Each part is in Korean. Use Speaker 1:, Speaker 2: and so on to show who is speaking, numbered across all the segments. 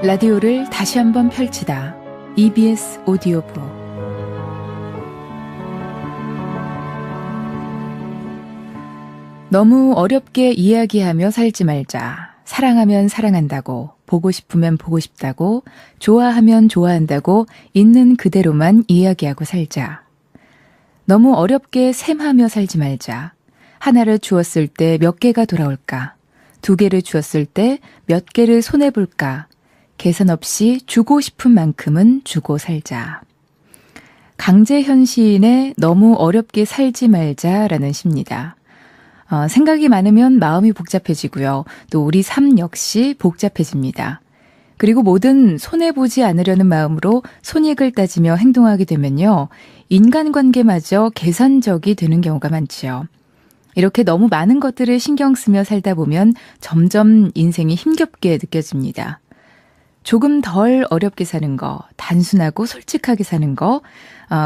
Speaker 1: 라디오를 다시 한번 펼치다. EBS 오디오북. 너무 어렵게 이야기하며 살지 말자. 사랑하면 사랑한다고, 보고 싶으면 보고 싶다고, 좋아하면 좋아한다고 있는 그대로만 이야기하고 살자. 너무 어렵게 셈하며 살지 말자. 하나를 주었을 때 몇 개가 돌아올까? 두 개를 주었을 때 몇 개를 손해볼까? 계산 없이 주고 싶은 만큼은 주고 살자. 강재현 시인의 너무 어렵게 살지 말자라는 시입니다. 생각이 많으면 마음이 복잡해지고요. 또 우리 삶 역시 복잡해집니다. 그리고 뭐든 손해보지 않으려는 마음으로 손익을 따지며 행동하게 되면요. 인간관계마저 계산적이 되는 경우가 많지요. 이렇게 너무 많은 것들을 신경 쓰며 살다 보면 점점 인생이 힘겹게 느껴집니다. 조금 덜 어렵게 사는 거, 단순하고 솔직하게 사는 거,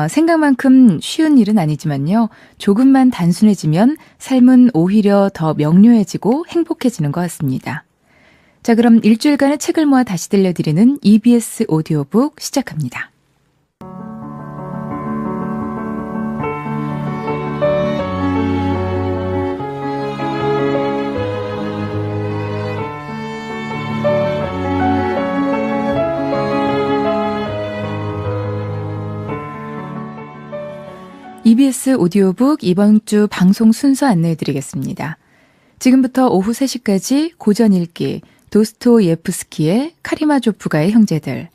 Speaker 1: 생각만큼 쉬운 일은 아니지만요. 조금만 단순해지면 삶은 오히려 더 명료해지고 행복해지는 것 같습니다. 자, 그럼 일주일간의 책을 모아 다시 들려드리는 EBS 오디오북 시작합니다. EBS 오디오북 이번 주 방송 순서 안내해드리겠습니다. 지금부터 오후 3시까지 고전 읽기 도스토예프스키의 카리마조프가의 형제들,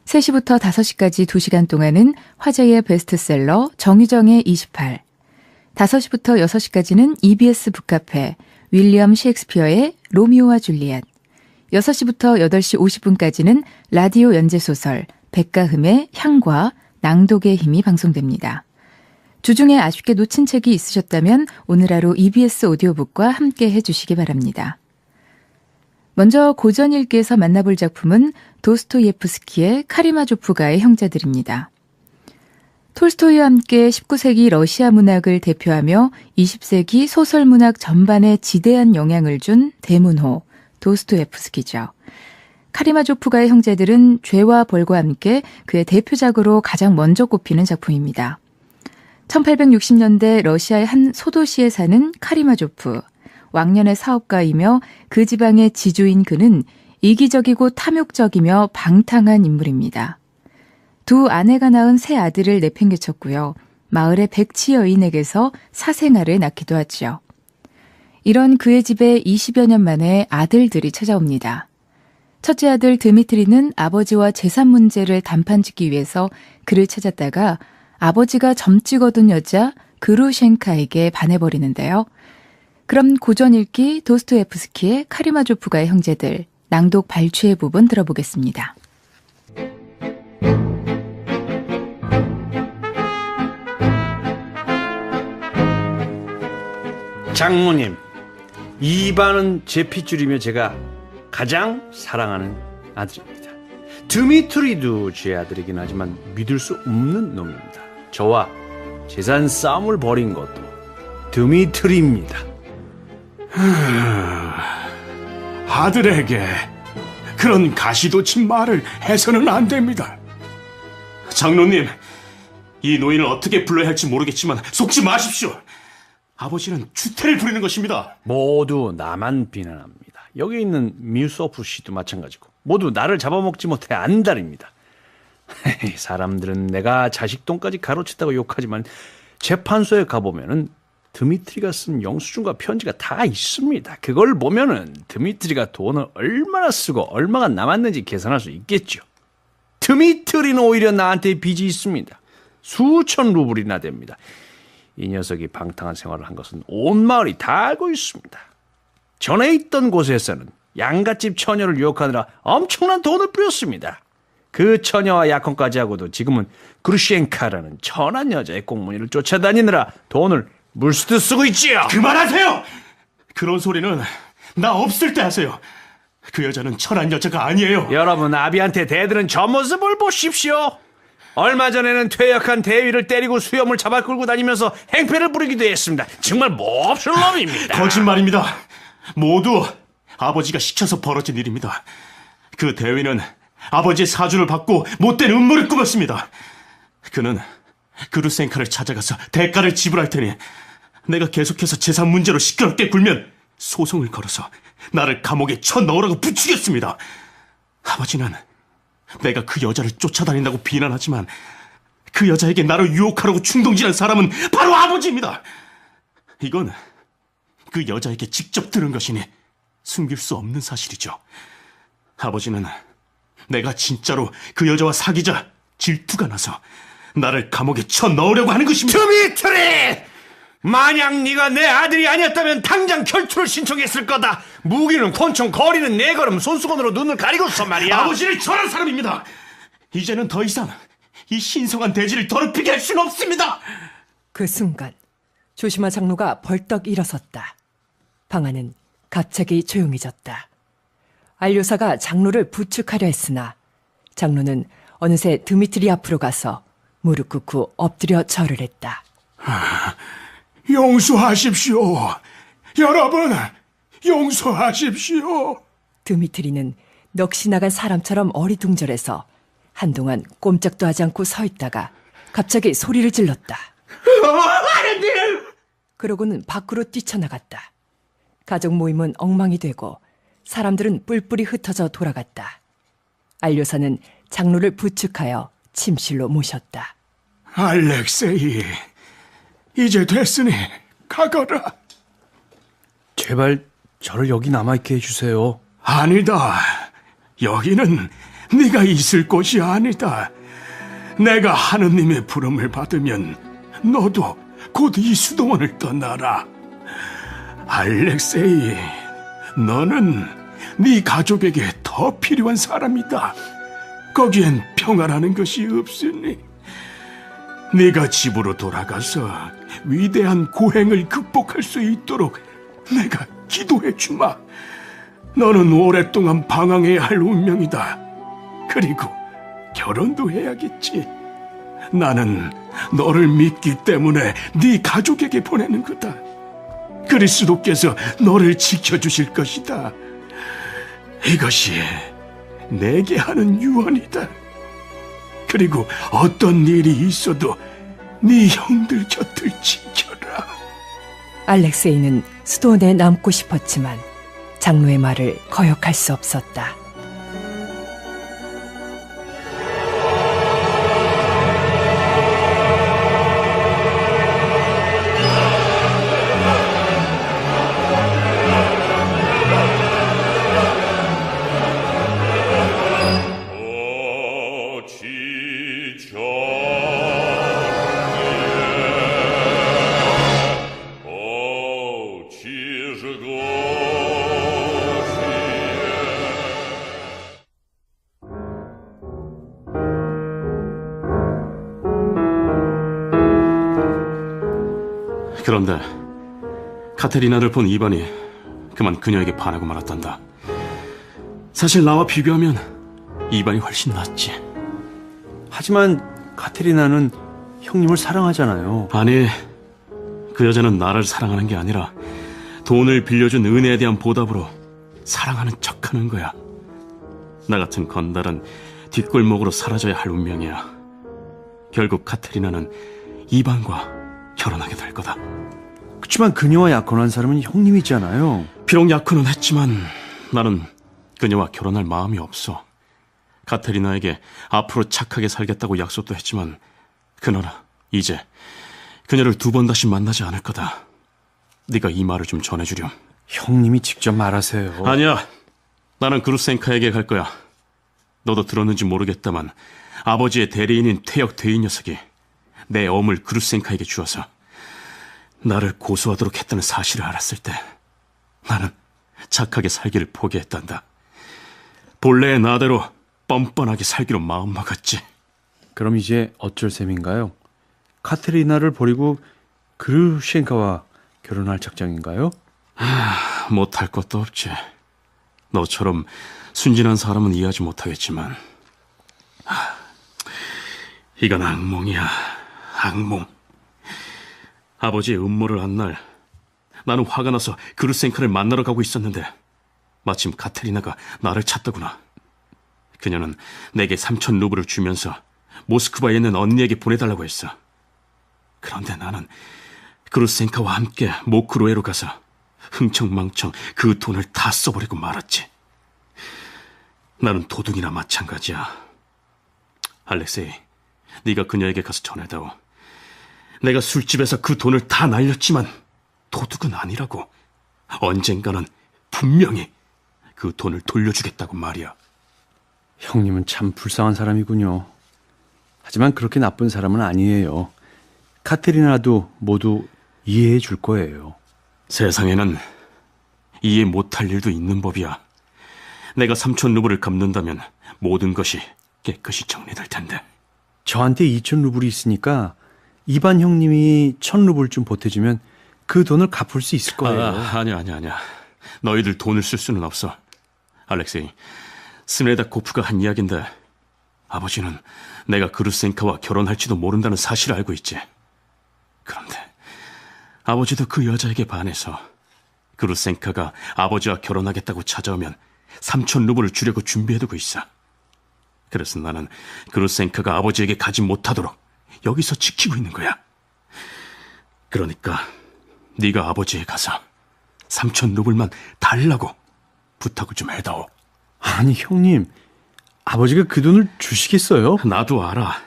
Speaker 1: 3시부터 5시까지 2시간 동안은 화제의 베스트셀러 정유정의 28, 5시부터 6시까지는 EBS 북카페 윌리엄 셰익스피어의 로미오와 줄리엣, 6시부터 8시 50분까지는 라디오 연재소설 백가흠의 향과 낭독의 힘이 방송됩니다. 주중에 아쉽게 놓친 책이 있으셨다면 오늘 하루 EBS 오디오북과 함께 해주시기 바랍니다. 먼저 고전 읽기에서 만나볼 작품은 도스토예프스키의 카리마조프가의 형제들입니다. 톨스토이와 함께 19세기 러시아 문학을 대표하며 20세기 소설 문학 전반에 지대한 영향을 준 대문호 도스토예프스키죠. 카리마조프가의 형제들은 죄와 벌과 함께 그의 대표작으로 가장 먼저 꼽히는 작품입니다. 1860년대 러시아의 한 소도시에 사는 카리마조프, 왕년의 사업가이며 그 지방의 지주인 그는 이기적이고 탐욕적이며 방탕한 인물입니다. 두 아내가 낳은 세 아들을 내팽개쳤고요. 마을의 백치 여인에게서 사생아를 낳기도 하지요. 이런 그의 집에 20여 년 만에 아들들이 찾아옵니다. 첫째 아들 드미트리는 아버지와 재산 문제를 단판짓기 위해서 그를 찾았다가 아버지가 점찍 얻은 여자 그루셴카에게 반해버리는데요. 그럼 고전 읽기 도스토예프스키의 카리마조프가의 형제들 낭독 발췌의 부분 들어보겠습니다.
Speaker 2: 장모님, 이반은 제 핏줄이며 제가 가장 사랑하는 아들입니다. 드미트리도 제 아들이긴 하지만 믿을 수 없는 놈입니다. 저와 재산 싸움을 벌인 것도 드미트리입니다.
Speaker 3: 아들에게 그런 가시돋친 말을 해서는 안 됩니다. 장로님, 이 노인을 어떻게 불러야 할지 모르겠지만 속지 마십시오. 아버지는 추태를 부리는 것입니다.
Speaker 2: 모두 나만 비난합니다. 여기 있는 미우소프 씨도 마찬가지고 모두 나를 잡아먹지 못해 안달입니다. 사람들은 내가 자식 돈까지 가로챘다고 욕하지만 재판소에 가보면은 드미트리가 쓴 영수증과 편지가 다 있습니다. 그걸 보면은 드미트리가 돈을 얼마나 쓰고 얼마가 남았는지 계산할 수 있겠죠. 드미트리는 오히려 나한테 빚이 있습니다. 수천 루블이나 됩니다. 이 녀석이 방탕한 생활을 한 것은 온 마을이 다 알고 있습니다. 전에 있던 곳에서는 양갓집 처녀를 유혹하느라 엄청난 돈을 뿌렸습니다. 그 처녀와 약혼까지 하고도 지금은 그루셴카라는 천한 여자의 꽁무니를 쫓아다니느라 돈을 물쓰듯 쓰고 있지요.
Speaker 3: 그만하세요! 그런 소리는 나 없을 때 하세요. 그 여자는 천한 여자가 아니에요.
Speaker 2: 여러분, 아비한테 대들은 저 모습을 보십시오. 얼마 전에는 퇴역한 대위를 때리고 수염을 잡아 끌고 다니면서 행패를 부리기도 했습니다. 정말 몹쓸 놈입니다.
Speaker 3: 거짓말입니다. 모두 아버지가 시켜서 벌어진 일입니다. 그 대위는 아버지의 사주를 받고 못된 음모를 꾸몄습니다. 그는 그루센카를 찾아가서 대가를 지불할 테니 내가 계속해서 재산 문제로 시끄럽게 굴면 소송을 걸어서 나를 감옥에 쳐넣으라고 부추겼습니다. 아버지는 내가 그 여자를 쫓아다닌다고 비난하지만 그 여자에게 나를 유혹하려고 충동질한 사람은 바로 아버지입니다. 이건 그 여자에게 직접 들은 것이니 숨길 수 없는 사실이죠. 아버지는 내가 진짜로 그 여자와 사귀자 질투가 나서 나를 감옥에 쳐넣으려고 하는 것입니다.
Speaker 2: 드미트리! 만약 네가 내 아들이 아니었다면 당장 결투를 신청했을 거다. 무기는 권총, 거리는 네 걸음, 손수건으로 눈을 가리고서 말이야.
Speaker 3: 아버지를 저런 사람입니다. 이제는 더 이상 이 신성한 대지를 더럽히게 할 수는 없습니다.
Speaker 4: 그 순간 조시마 장로가 벌떡 일어섰다. 방 안은 갑자기 조용해졌다. 안료사가 장로를 부축하려 했으나 장로는 어느새 드미트리 앞으로 가서 무릎 꿇고 엎드려 절을 했다.
Speaker 5: 용서하십시오. 여러분, 용서하십시오.
Speaker 4: 드미트리는 넋이 나간 사람처럼 어리둥절해서 한동안 꼼짝도 하지 않고 서 있다가 갑자기 소리를 질렀다.
Speaker 3: 하느님!
Speaker 4: 그러고는 밖으로 뛰쳐나갔다. 가족 모임은 엉망이 되고 사람들은 뿔뿔이 흩어져 돌아갔다. 안료사는 장로를 부축하여 침실로 모셨다.
Speaker 5: 알렉세이, 이제 됐으니 가거라.
Speaker 2: 제발 저를 여기 남아있게 해주세요.
Speaker 5: 아니다. 여기는 네가 있을 곳이 아니다. 내가 하느님의 부름을 받으면 너도 곧 이 수도원을 떠나라. 알렉세이, 너는 네 가족에게 더 필요한 사람이다. 거기엔 평화라는 것이 없으니 네가 집으로 돌아가서 위대한 고행을 극복할 수 있도록 내가 기도해 주마. 너는 오랫동안 방황해야 할 운명이다. 그리고 결혼도 해야겠지. 나는 너를 믿기 때문에 네 가족에게 보내는 거다. 그리스도께서 너를 지켜주실 것이다. 이것이 내게 하는 유언이다. 그리고 어떤 일이 있어도 네 형들 곁을 지켜라.
Speaker 4: 알렉세이는 수도원에 남고 싶었지만 장로의 말을 거역할 수 없었다.
Speaker 3: 그런데 카테리나를 본 이반이 그만 그녀에게 반하고 말았단다. 사실 나와 비교하면 이반이 훨씬 낫지.
Speaker 2: 하지만 카테리나는 형님을 사랑하잖아요.
Speaker 3: 아니, 그 여자는 나를 사랑하는 게 아니라 돈을 빌려준 은혜에 대한 보답으로 사랑하는 척하는 거야. 나 같은 건달은 뒷골목으로 사라져야 할 운명이야. 결국 카테리나는 이반과 결혼하게 될 거다.
Speaker 2: 그렇지만 그녀와 약혼한 사람은 형님이잖아요.
Speaker 3: 비록 약혼은 했지만 나는 그녀와 결혼할 마음이 없어. 카테리나에게 앞으로 착하게 살겠다고 약속도 했지만 그녀는 이제 그녀를 두 번 다시 만나지 않을 거다. 네가 이 말을 좀 전해주렴.
Speaker 2: 형님이 직접 말하세요.
Speaker 3: 아니야. 나는 그루센카에게 갈 거야. 너도 들었는지 모르겠다만 아버지의 대리인인 퇴역 대인 녀석이 내 어물 그루센카에게 주어서 나를 고소하도록 했다는 사실을 알았을 때 나는 착하게 살기를 포기했단다. 본래의 나대로 뻔뻔하게 살기로 마음먹었지.
Speaker 2: 그럼 이제 어쩔 셈인가요? 카테리나를 버리고 그루셴카와 결혼할 작정인가요?
Speaker 3: 못할 것도 없지. 너처럼 순진한 사람은 이해하지 못하겠지만 이건 악몽이야. 악몽. 아버지의 음모를 한 날 나는 화가 나서 그루센카를 만나러 가고 있었는데 마침 카테리나가 나를 찾더구나. 그녀는 내게 3천 루블을 주면서 모스크바에 있는 언니에게 보내달라고 했어. 그런데 나는 그루센카와 함께 모크로에로 가서 흥청망청 그 돈을 다 써버리고 말았지. 나는 도둑이나 마찬가지야. 알렉세이, 네가 그녀에게 가서 전해다오. 내가 술집에서 그 돈을 다 날렸지만 도둑은 아니라고. 언젠가는 분명히 그 돈을 돌려주겠다고 말이야.
Speaker 2: 형님은 참 불쌍한 사람이군요. 하지만 그렇게 나쁜 사람은 아니에요. 카테리나도 모두 이해해 줄 거예요.
Speaker 3: 세상에는 이해 못할 일도 있는 법이야. 내가 3천 루블을 갚는다면 모든 것이 깨끗이 정리될 텐데.
Speaker 2: 저한테 2천 루블이 있으니까 이반 형님이 1,000 루블 좀 보태주면 그 돈을 갚을 수 있을 거예요.
Speaker 3: 아니야. 너희들 돈을 쓸 수는 없어. 알렉세이, 스메다코프가 한 이야기인데 아버지는 내가 그루센카와 결혼할지도 모른다는 사실을 알고 있지. 그런데 아버지도 그 여자에게 반해서 그루센카가 아버지와 결혼하겠다고 찾아오면 3천 루블을 주려고 준비해두고 있어. 그래서 나는 그루센카가 아버지에게 가지 못하도록 여기서 지키고 있는 거야. 그러니까 네가 아버지에 가서 3천 루블만 달라고 부탁을 좀 해다오.
Speaker 2: 아니 형님, 아버지가 그 돈을 주시겠어요?
Speaker 3: 나도 알아.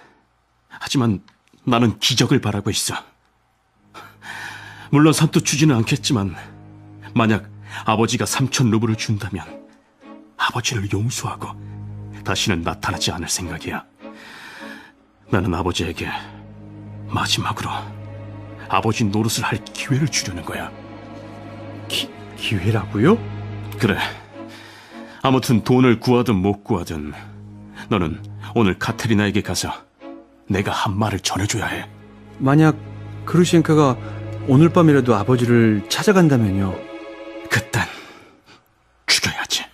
Speaker 3: 하지만 나는 기적을 바라고 있어. 물론 선뜻 주지는 않겠지만 만약 아버지가 3천 루블을 준다면 아버지를 용서하고 다시는 나타나지 않을 생각이야. 나는 아버지에게 마지막으로 아버지 노릇을 할 기회를 주려는 거야.
Speaker 2: 기회라고요?
Speaker 3: 그래. 아무튼 돈을 구하든 못 구하든 너는 오늘 카테리나에게 가서 내가 한 말을 전해줘야 해.
Speaker 2: 만약 그루시엔카가 오늘 밤이라도 아버지를 찾아간다면요?
Speaker 3: 그땐 죽여야지.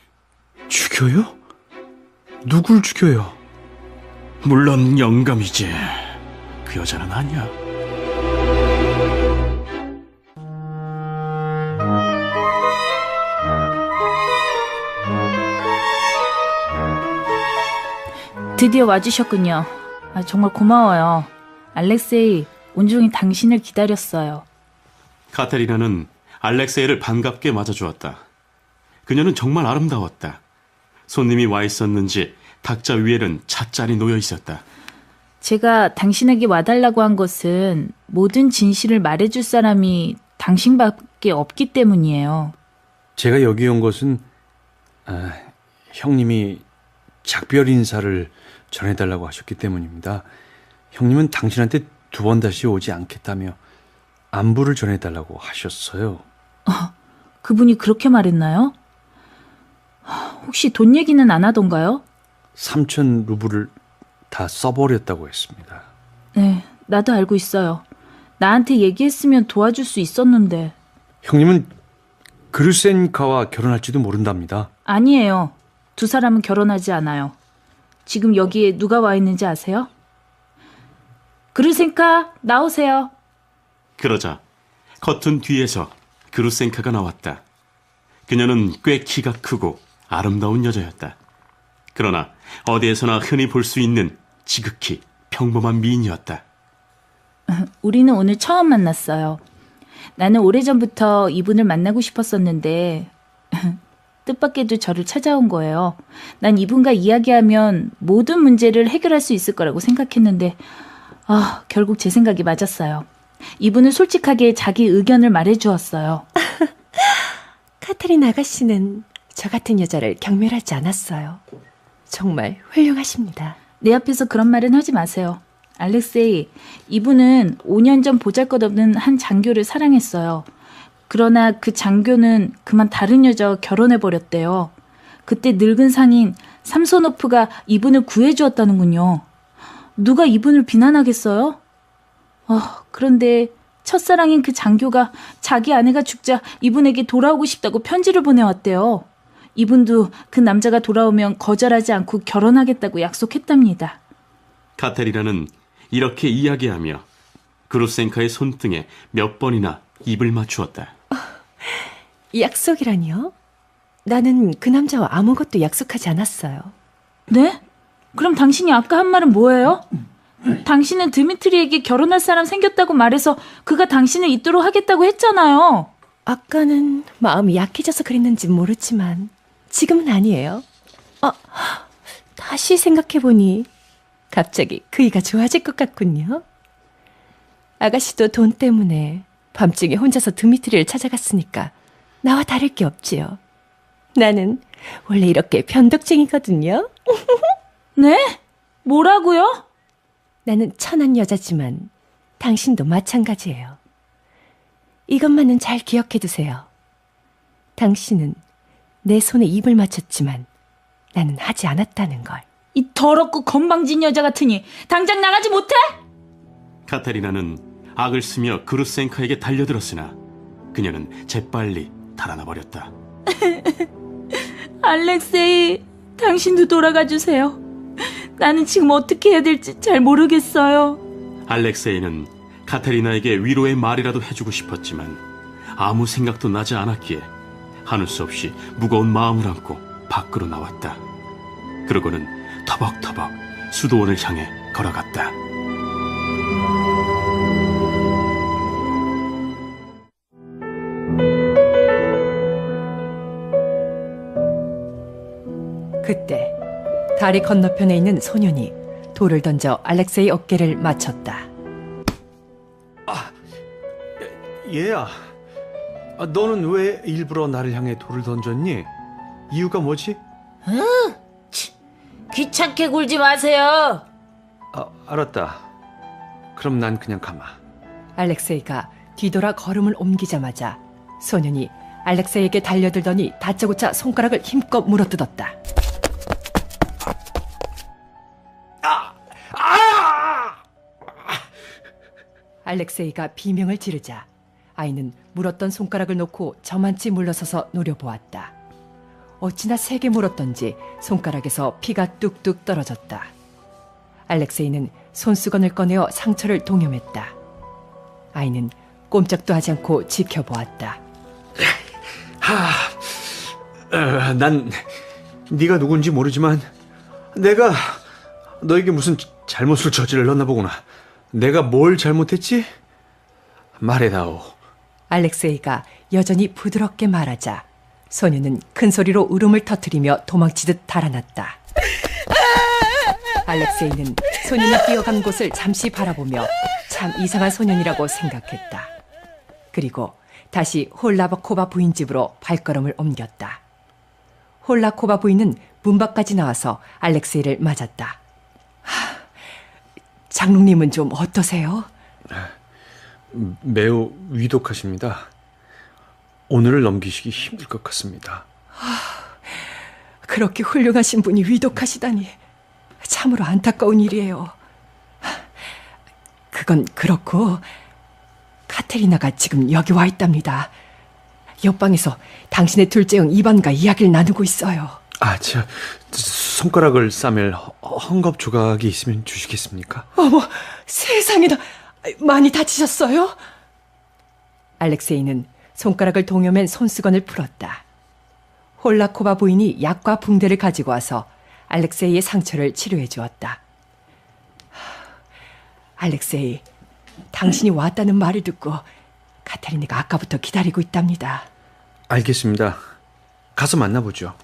Speaker 2: 죽여요? 누굴 죽여요?
Speaker 3: 물론 영감이지. 그 여자는 아니야.
Speaker 6: 드디어 와주셨군요. 정말 고마워요. 알렉세이, 온종일 당신을 기다렸어요.
Speaker 3: 카테리나는 알렉세이를 반갑게 맞아주었다. 그녀는 정말 아름다웠다. 손님이 와 있었는지 탁자 위에는 찻잔이 놓여 있었다.
Speaker 6: 제가 당신에게 와달라고 한 것은 모든 진실을 말해줄 사람이 당신밖에 없기 때문이에요.
Speaker 2: 제가 여기 온 것은 형님이 작별 인사를 전해달라고 하셨기 때문입니다. 형님은 당신한테 2번 다시 오지 않겠다며 안부를 전해달라고 하셨어요.
Speaker 6: 그분이 그렇게 말했나요? 혹시 돈 얘기는 안 하던가요?
Speaker 2: 3천 루블을 다 써버렸다고 했습니다.
Speaker 6: 네, 나도 알고 있어요. 나한테 얘기했으면 도와줄 수 있었는데.
Speaker 2: 형님은 그루센카와 결혼할지도 모른답니다.
Speaker 6: 아니에요. 2 사람은 결혼하지 않아요. 지금 여기에 누가 와 있는지 아세요? 그루센카, 나오세요.
Speaker 3: 그러자 커튼 뒤에서 그루센카가 나왔다. 그녀는 꽤 키가 크고 아름다운 여자였다. 그러나 어디에서나 흔히 볼 수 있는 지극히 평범한 미인이었다.
Speaker 6: 우리는 오늘 처음 만났어요. 나는 오래전부터 이분을 만나고 싶었었는데 뜻밖에도 저를 찾아온 거예요. 난 이분과 이야기하면 모든 문제를 해결할 수 있을 거라고 생각했는데 결국 제 생각이 맞았어요. 이분은 솔직하게 자기 의견을 말해주었어요.
Speaker 4: 카테린 아가씨는 저 같은 여자를 경멸하지 않았어요. 정말 훌륭하십니다.
Speaker 6: 내 앞에서 그런 말은 하지 마세요. 알렉세이, 이분은 5년 전 보잘것없는 한 장교를 사랑했어요. 그러나 그 장교는 그만 다른 여자와 결혼해버렸대요. 그때 늙은 상인 삼소노프가 이분을 구해주었다는군요. 누가 이분을 비난하겠어요? 그런데 첫사랑인 그 장교가 자기 아내가 죽자 이분에게 돌아오고 싶다고 편지를 보내왔대요. 이분도 그 남자가 돌아오면 거절하지 않고 결혼하겠다고 약속했답니다.
Speaker 3: 카테리나는 이렇게 이야기하며 그루센카의 손등에 몇 번이나 입을 맞추었다.
Speaker 4: 약속이라니요? 나는 그 남자와 아무것도 약속하지 않았어요.
Speaker 6: 네? 그럼 당신이 아까 한 말은 뭐예요? 당신은 드미트리에게 결혼할 사람 생겼다고 말해서 그가 당신을 잊도록 하겠다고 했잖아요.
Speaker 4: 아까는 마음이 약해져서 그랬는지 모르지만 지금은 아니에요. 다시 생각해보니 갑자기 그이가 좋아질 것 같군요. 아가씨도 돈 때문에 밤중에 혼자서 드미트리를 찾아갔으니까 나와 다를 게 없지요. 나는 원래 이렇게 변덕쟁이거든요.
Speaker 6: 네? 뭐라고요?
Speaker 4: 나는 천한 여자지만 당신도 마찬가지예요. 이것만은 잘 기억해두세요. 당신은 내 손에 입을 맞췄지만 나는 하지 않았다는 걸.
Speaker 6: 이 더럽고 건방진 여자 같으니 당장 나가지 못해?
Speaker 3: 카테리나는 악을 쓰며 그루센카에게 달려들었으나 그녀는 재빨리 달아나 버렸다.
Speaker 6: 알렉세이, 당신도 돌아가 주세요. 나는 지금 어떻게 해야 될지 잘 모르겠어요.
Speaker 3: 알렉세이는 카테리나에게 위로의 말이라도 해주고 싶었지만 아무 생각도 나지 않았기에 하는 수 없이 무거운 마음을 안고 밖으로 나왔다. 그러고는 터벅터벅 수도원을 향해 걸어갔다.
Speaker 4: 그때 다리 건너편에 있는 소년이 돌을 던져 알렉세이 어깨를 맞췄다.
Speaker 2: 얘야, 너는 왜 일부러 나를 향해 돌을 던졌니? 이유가 뭐지?
Speaker 6: 귀찮게 굴지 마세요.
Speaker 2: 알았다. 그럼 난 그냥 가마.
Speaker 4: 알렉세이가 뒤돌아 걸음을 옮기자마자 소년이 알렉세이에게 달려들더니 다짜고짜 손가락을 힘껏 물어뜯었다. 알렉세이가 비명을 지르자 아이는 물었던 손가락을 놓고 저만치 물러서서 노려보았다. 어찌나 세게 물었던지 손가락에서 피가 뚝뚝 떨어졌다. 알렉세이는 손수건을 꺼내어 상처를 동염했다. 아이는 꼼짝도 하지 않고 지켜보았다.
Speaker 2: 난 네가 누군지 모르지만 내가 너에게 무슨 잘못을 저질렀나 보구나. 내가 뭘 잘못했지? 말해다오.
Speaker 4: 알렉세이가 여전히 부드럽게 말하자 소녀는 큰 소리로 울음을 터뜨리며 도망치듯 달아났다. 알렉세이는 소년이 뛰어간 곳을 잠시 바라보며 참 이상한 소년이라고 생각했다. 그리고 다시 홀라코바 부인 집으로 발걸음을 옮겼다. 홀라코바 부인은 문 밖까지 나와서 알렉세이를 맞았다. 장로님은 좀 어떠세요?
Speaker 2: 매우 위독하십니다. 오늘을 넘기시기 힘들 것 같습니다.
Speaker 4: 그렇게 훌륭하신 분이 위독하시다니 참으로 안타까운 일이에요. 그건 그렇고 카테리나가 지금 여기 와 있답니다. 옆방에서 당신의 둘째 형 이반과 이야기를 나누고 있어요.
Speaker 2: 저 손가락을 싸맬 헝겊 조각이 있으면 주시겠습니까?
Speaker 4: 어머, 세상에나 많이 다치셨어요? 알렉세이는 손가락을 동여맨 손수건을 풀었다. 홀라코바 부인이 약과 붕대를 가지고 와서 알렉세이의 상처를 치료해 주었다. 알렉세이, 당신이 왔다는 말을 듣고 카테리나가 아까부터 기다리고 있답니다.
Speaker 2: 알겠습니다. 가서 만나보죠.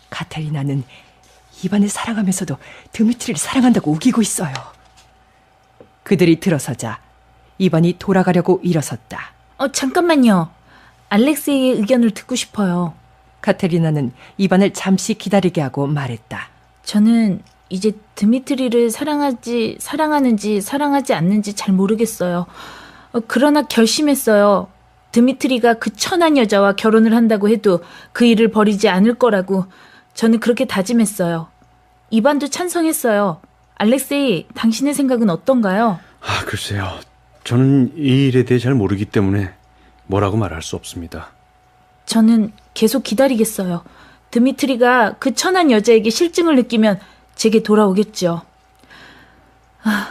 Speaker 4: 카테리나는 이반을 사랑하면서도 드미트리를 사랑한다고 우기고 있어요. 그들이 들어서자 이반이 돌아가려고 일어섰다.
Speaker 6: 잠깐만요. 알렉세이의 의견을 듣고 싶어요.
Speaker 4: 카테리나는 이반을 잠시 기다리게 하고 말했다.
Speaker 6: 저는 이제 드미트리를 사랑하는지 사랑하지 않는지 잘 모르겠어요. 그러나 결심했어요. 드미트리가 그 천한 여자와 결혼을 한다고 해도 그 일을 버리지 않을 거라고 저는 그렇게 다짐했어요. 이반도 찬성했어요. 알렉세이, 당신의 생각은 어떤가요?
Speaker 2: 글쎄요. 저는 이 일에 대해 잘 모르기 때문에 뭐라고 말할 수 없습니다.
Speaker 6: 저는 계속 기다리겠어요. 드미트리가 그 천한 여자에게 실증을 느끼면 제게 돌아오겠죠.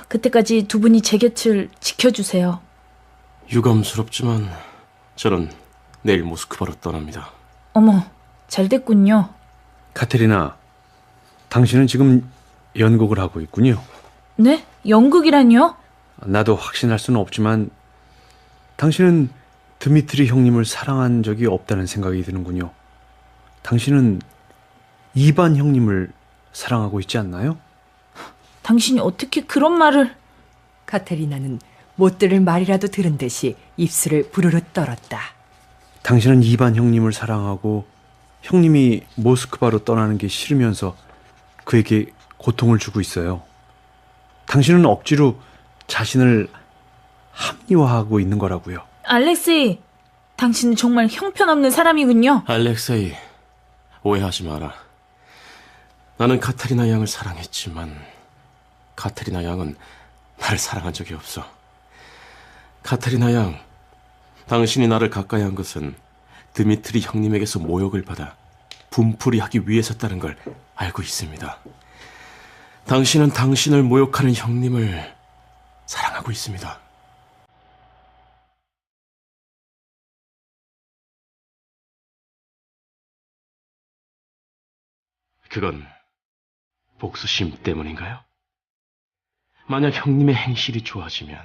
Speaker 6: 그때까지 두 분이 제 곁을 지켜주세요.
Speaker 3: 유감스럽지만 저는 내일 모스크바로 떠납니다.
Speaker 6: 어머, 잘 됐군요.
Speaker 2: 카테리나, 당신은 지금 연극을 하고 있군요.
Speaker 6: 네? 연극이라니요?
Speaker 2: 나도 확신할 수는 없지만 당신은 드미트리 형님을 사랑한 적이 없다는 생각이 드는군요. 당신은 이반 형님을 사랑하고 있지 않나요?
Speaker 6: 당신이 어떻게 그런 말을...
Speaker 4: 카테리나는 못 들을 말이라도 들은 듯이 입술을 부르르 떨었다.
Speaker 2: 당신은 이반 형님을 사랑하고 형님이 모스크바로 떠나는 게 싫으면서 그에게 고통을 주고 있어요. 당신은 억지로 자신을 합리화하고 있는 거라고요.
Speaker 6: 알렉세이, 당신은 정말 형편없는 사람이군요.
Speaker 3: 알렉세이, 오해하지 마라. 나는 카테리나 양을 사랑했지만 카테리나 양은 날 사랑한 적이 없어. 카테리나 양, 당신이 나를 가까이 한 것은 드미트리 형님에게서 모욕을 받아 분풀이하기 위해서였다는 걸 알고 있습니다. 당신은 당신을 모욕하는 형님을 사랑하고 있습니다. 그건 복수심 때문인가요? 만약 형님의 행실이 좋아지면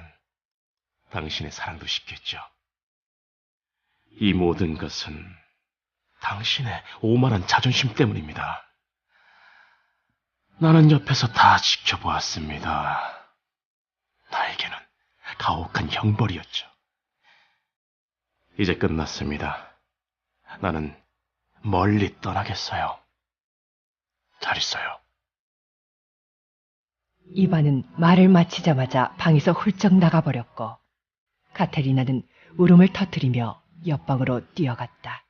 Speaker 3: 당신의 사랑도 식겠죠. 이 모든 것은 당신의 오만한 자존심 때문입니다. 나는 옆에서 다 지켜보았습니다. 나에게는 가혹한 형벌이었죠. 이제 끝났습니다. 나는 멀리 떠나겠어요. 잘 있어요.
Speaker 4: 이반은 말을 마치자마자 방에서 훌쩍 나가버렸고 카테리나는 울음을 터뜨리며 옆방으로 뛰어갔다.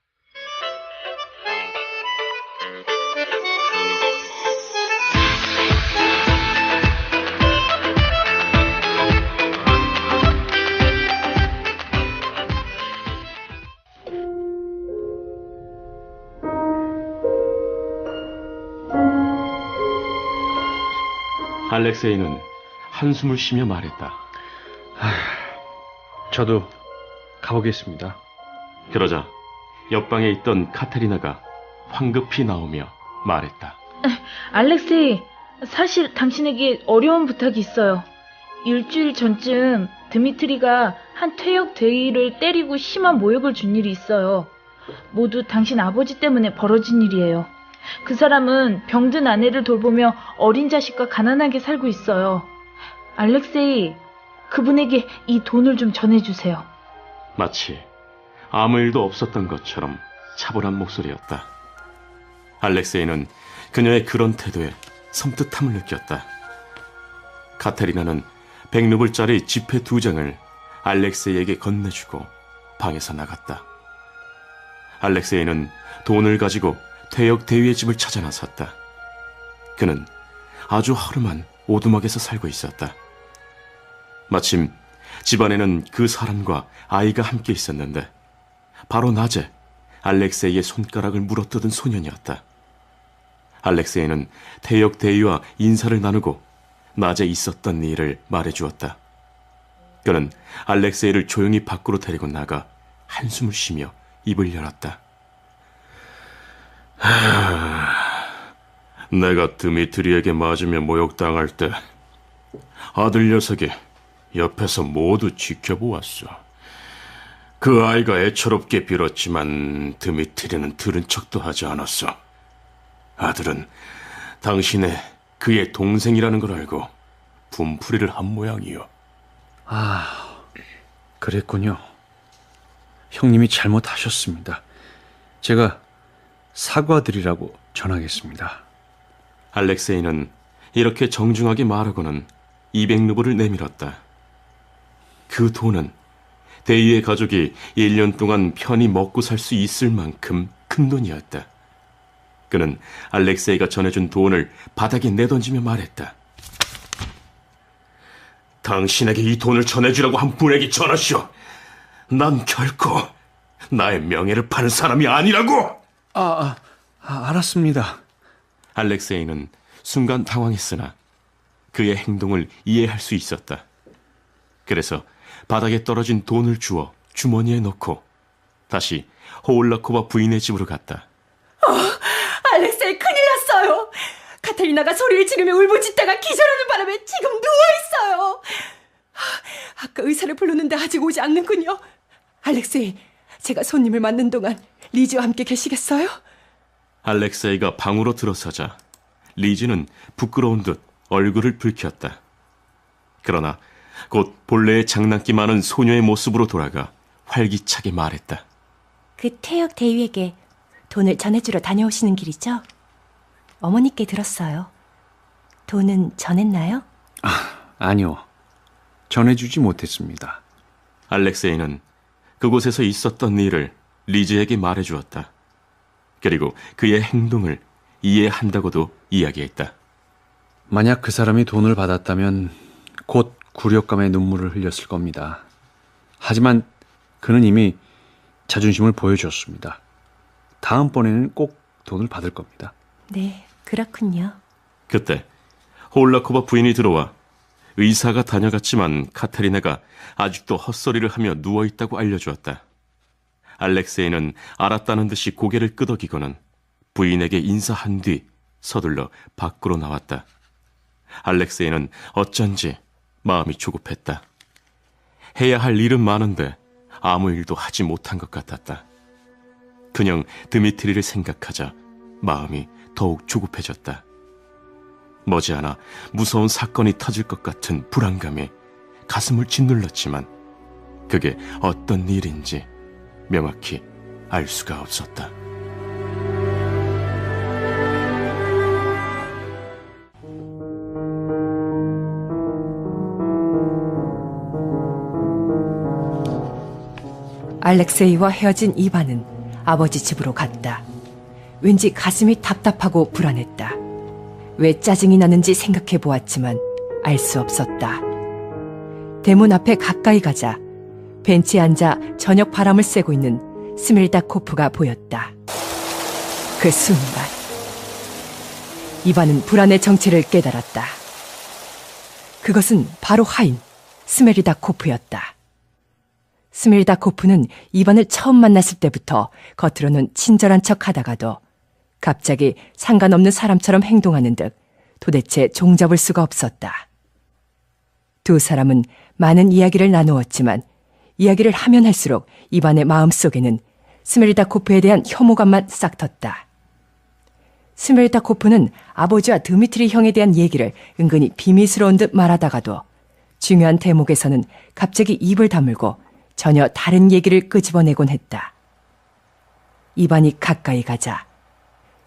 Speaker 3: 알렉세이는 한숨을 쉬며 말했다.
Speaker 2: 저도 가보겠습니다.
Speaker 3: 그러자 옆방에 있던 카테리나가 황급히 나오며 말했다.
Speaker 6: 알렉세이, 사실 당신에게 어려운 부탁이 있어요. 일주일 전쯤 드미트리가 한 퇴역 대위를 때리고 심한 모욕을 준 일이 있어요. 모두 당신 아버지 때문에 벌어진 일이에요. 그 사람은 병든 아내를 돌보며 어린 자식과 가난하게 살고 있어요. 알렉세이, 그분에게 이 돈을 좀 전해주세요.
Speaker 3: 마치 아무 일도 없었던 것처럼 차분한 목소리였다. 알렉세이는 그녀의 그런 태도에 섬뜩함을 느꼈다. 카테리나는 100루블짜리 지폐 2장을 알렉세이에게 건네주고 방에서 나갔다. 알렉세이는 돈을 가지고 퇴역 대위의 집을 찾아 나섰다. 그는 아주 허름한 오두막에서 살고 있었다. 마침 집안에는 그 사람과 아이가 함께 있었는데 바로 낮에 알렉세이의 손가락을 물어뜯은 소년이었다. 알렉세이는 퇴역 대위와 인사를 나누고 낮에 있었던 일을 말해주었다. 그는 알렉세이를 조용히 밖으로 데리고 나가 한숨을 쉬며 입을 열었다. 내가 드미트리에게 맞으며 모욕당할 때 아들 녀석이 옆에서 모두 지켜보았어. 그 아이가 애처롭게 빌었지만 드미트리는 들은 척도 하지 않았어. 아들은 당신의 그의 동생이라는 걸 알고 분풀이를 한 모양이요.
Speaker 2: 그랬군요. 형님이 잘못하셨습니다. 제가 사과드리라고 전하겠습니다.
Speaker 3: 알렉세이는 이렇게 정중하게 말하고는 200루블을 내밀었다. 그 돈은 대위의 가족이 1년 동안 편히 먹고 살 수 있을 만큼 큰 돈이었다. 그는 알렉세이가 전해준 돈을 바닥에 내던지며 말했다. 당신에게 이 돈을 전해주라고 한 분에게 전하시오. 난 결코 나의 명예를 파는 사람이 아니라고.
Speaker 2: 알았습니다.
Speaker 3: 알렉세이는 순간 당황했으나 그의 행동을 이해할 수 있었다. 그래서 바닥에 떨어진 돈을 주워 주머니에 넣고 다시 호울라코바 부인의 집으로 갔다.
Speaker 4: 알렉세이, 큰일 났어요. 카테리나가 소리를 지르며 울부짖다가 기절하는 바람에 지금 누워있어요. 아까 의사를 불렀는데 아직 오지 않는군요. 알렉세이, 제가 손님을 맞는 동안 리지와 함께 계시겠어요?
Speaker 3: 알렉세이가 방으로 들어서자 리지는 부끄러운 듯 얼굴을 붉혔다. 그러나 곧 본래의 장난기 많은 소녀의 모습으로 돌아가 활기차게 말했다.
Speaker 7: 그 태역 대위에게 돈을 전해주러 다녀오시는 길이죠? 어머니께 들었어요. 돈은 전했나요?
Speaker 2: 아니요. 전해주지 못했습니다.
Speaker 3: 알렉세이는 그곳에서 있었던 일을 리즈에게 말해주었다. 그리고 그의 행동을 이해한다고도 이야기했다.
Speaker 2: 만약 그 사람이 돈을 받았다면 곧 굴욕감에 눈물을 흘렸을 겁니다. 하지만 그는 이미 자존심을 보여줬습니다. 다음번에는 꼭 돈을 받을 겁니다.
Speaker 7: 네, 그렇군요.
Speaker 3: 그때 홀라코바 부인이 들어와 의사가 다녀갔지만 카테리나가 아직도 헛소리를 하며 누워있다고 알려주었다. 알렉세이는 알았다는 듯이 고개를 끄덕이고는 부인에게 인사한 뒤 서둘러 밖으로 나왔다. 알렉세이는 어쩐지 마음이 조급했다. 해야 할 일은 많은데 아무 일도 하지 못한 것 같았다. 그냥 드미트리를 생각하자 마음이 더욱 조급해졌다. 머지않아 무서운 사건이 터질 것 같은 불안감이 가슴을 짓눌렀지만 그게 어떤 일인지 명확히 알 수가 없었다.
Speaker 4: 알렉세이와 헤어진 이반은 아버지 집으로 갔다. 왠지 가슴이 답답하고 불안했다. 왜 짜증이 나는지 생각해 보았지만 알 수 없었다. 대문 앞에 가까이 가자 벤치에 앉아 저녁 바람을 쐬고 있는 스밀다코프가 보였다. 그 순간 이반은 불안의 정체를 깨달았다. 그것은 바로 하인 스메리다코프였다. 스밀다코프는 이반을 처음 만났을 때부터 겉으로는 친절한 척 하다가도 갑자기 상관없는 사람처럼 행동하는 듯 도대체 종잡을 수가 없었다. 두 사람은 많은 이야기를 나누었지만 이야기를 하면 할수록 이반의 마음속에는 스메리다코프에 대한 혐오감만 싹텄다. 스메리다코프는 아버지와 드미트리 형에 대한 얘기를 은근히 비밀스러운 듯 말하다가도 중요한 대목에서는 갑자기 입을 다물고 전혀 다른 얘기를 끄집어내곤 했다. 이반이 가까이 가자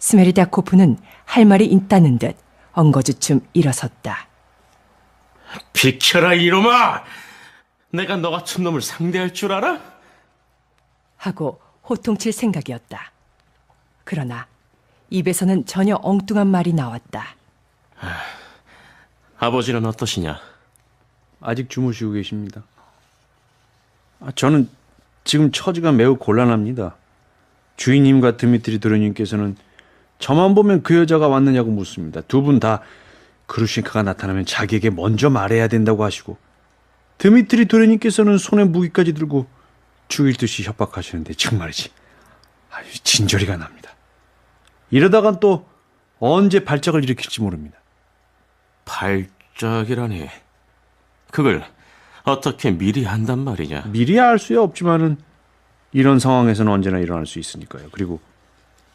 Speaker 4: 스메리다코프는 할 말이 있다는 듯 엉거주춤 일어섰다.
Speaker 3: 비켜라 이놈아! 내가 너 같은 놈을 상대할 줄 알아?
Speaker 4: 하고 호통칠 생각이었다. 그러나 입에서는 전혀 엉뚱한 말이 나왔다.
Speaker 3: 아버지는 어떠시냐?
Speaker 2: 아직 주무시고 계십니다. 저는 지금 처지가 매우 곤란합니다. 주인님과 드미트리 도련님께서는 저만 보면 그 여자가 왔느냐고 묻습니다. 두 분 다 그루신카가 나타나면 자기에게 먼저 말해야 된다고 하시고 드미트리 도련님께서는 손에 무기까지 들고 죽일 듯이 협박하시는데 정말이지 아주 진저리가 납니다. 이러다간 또 언제 발작을 일으킬지 모릅니다.
Speaker 3: 발작이라니. 그걸 어떻게 미리 한단 말이냐?
Speaker 2: 미리 알 수야 없지만은 이런 상황에서는 언제나 일어날 수 있으니까요. 그리고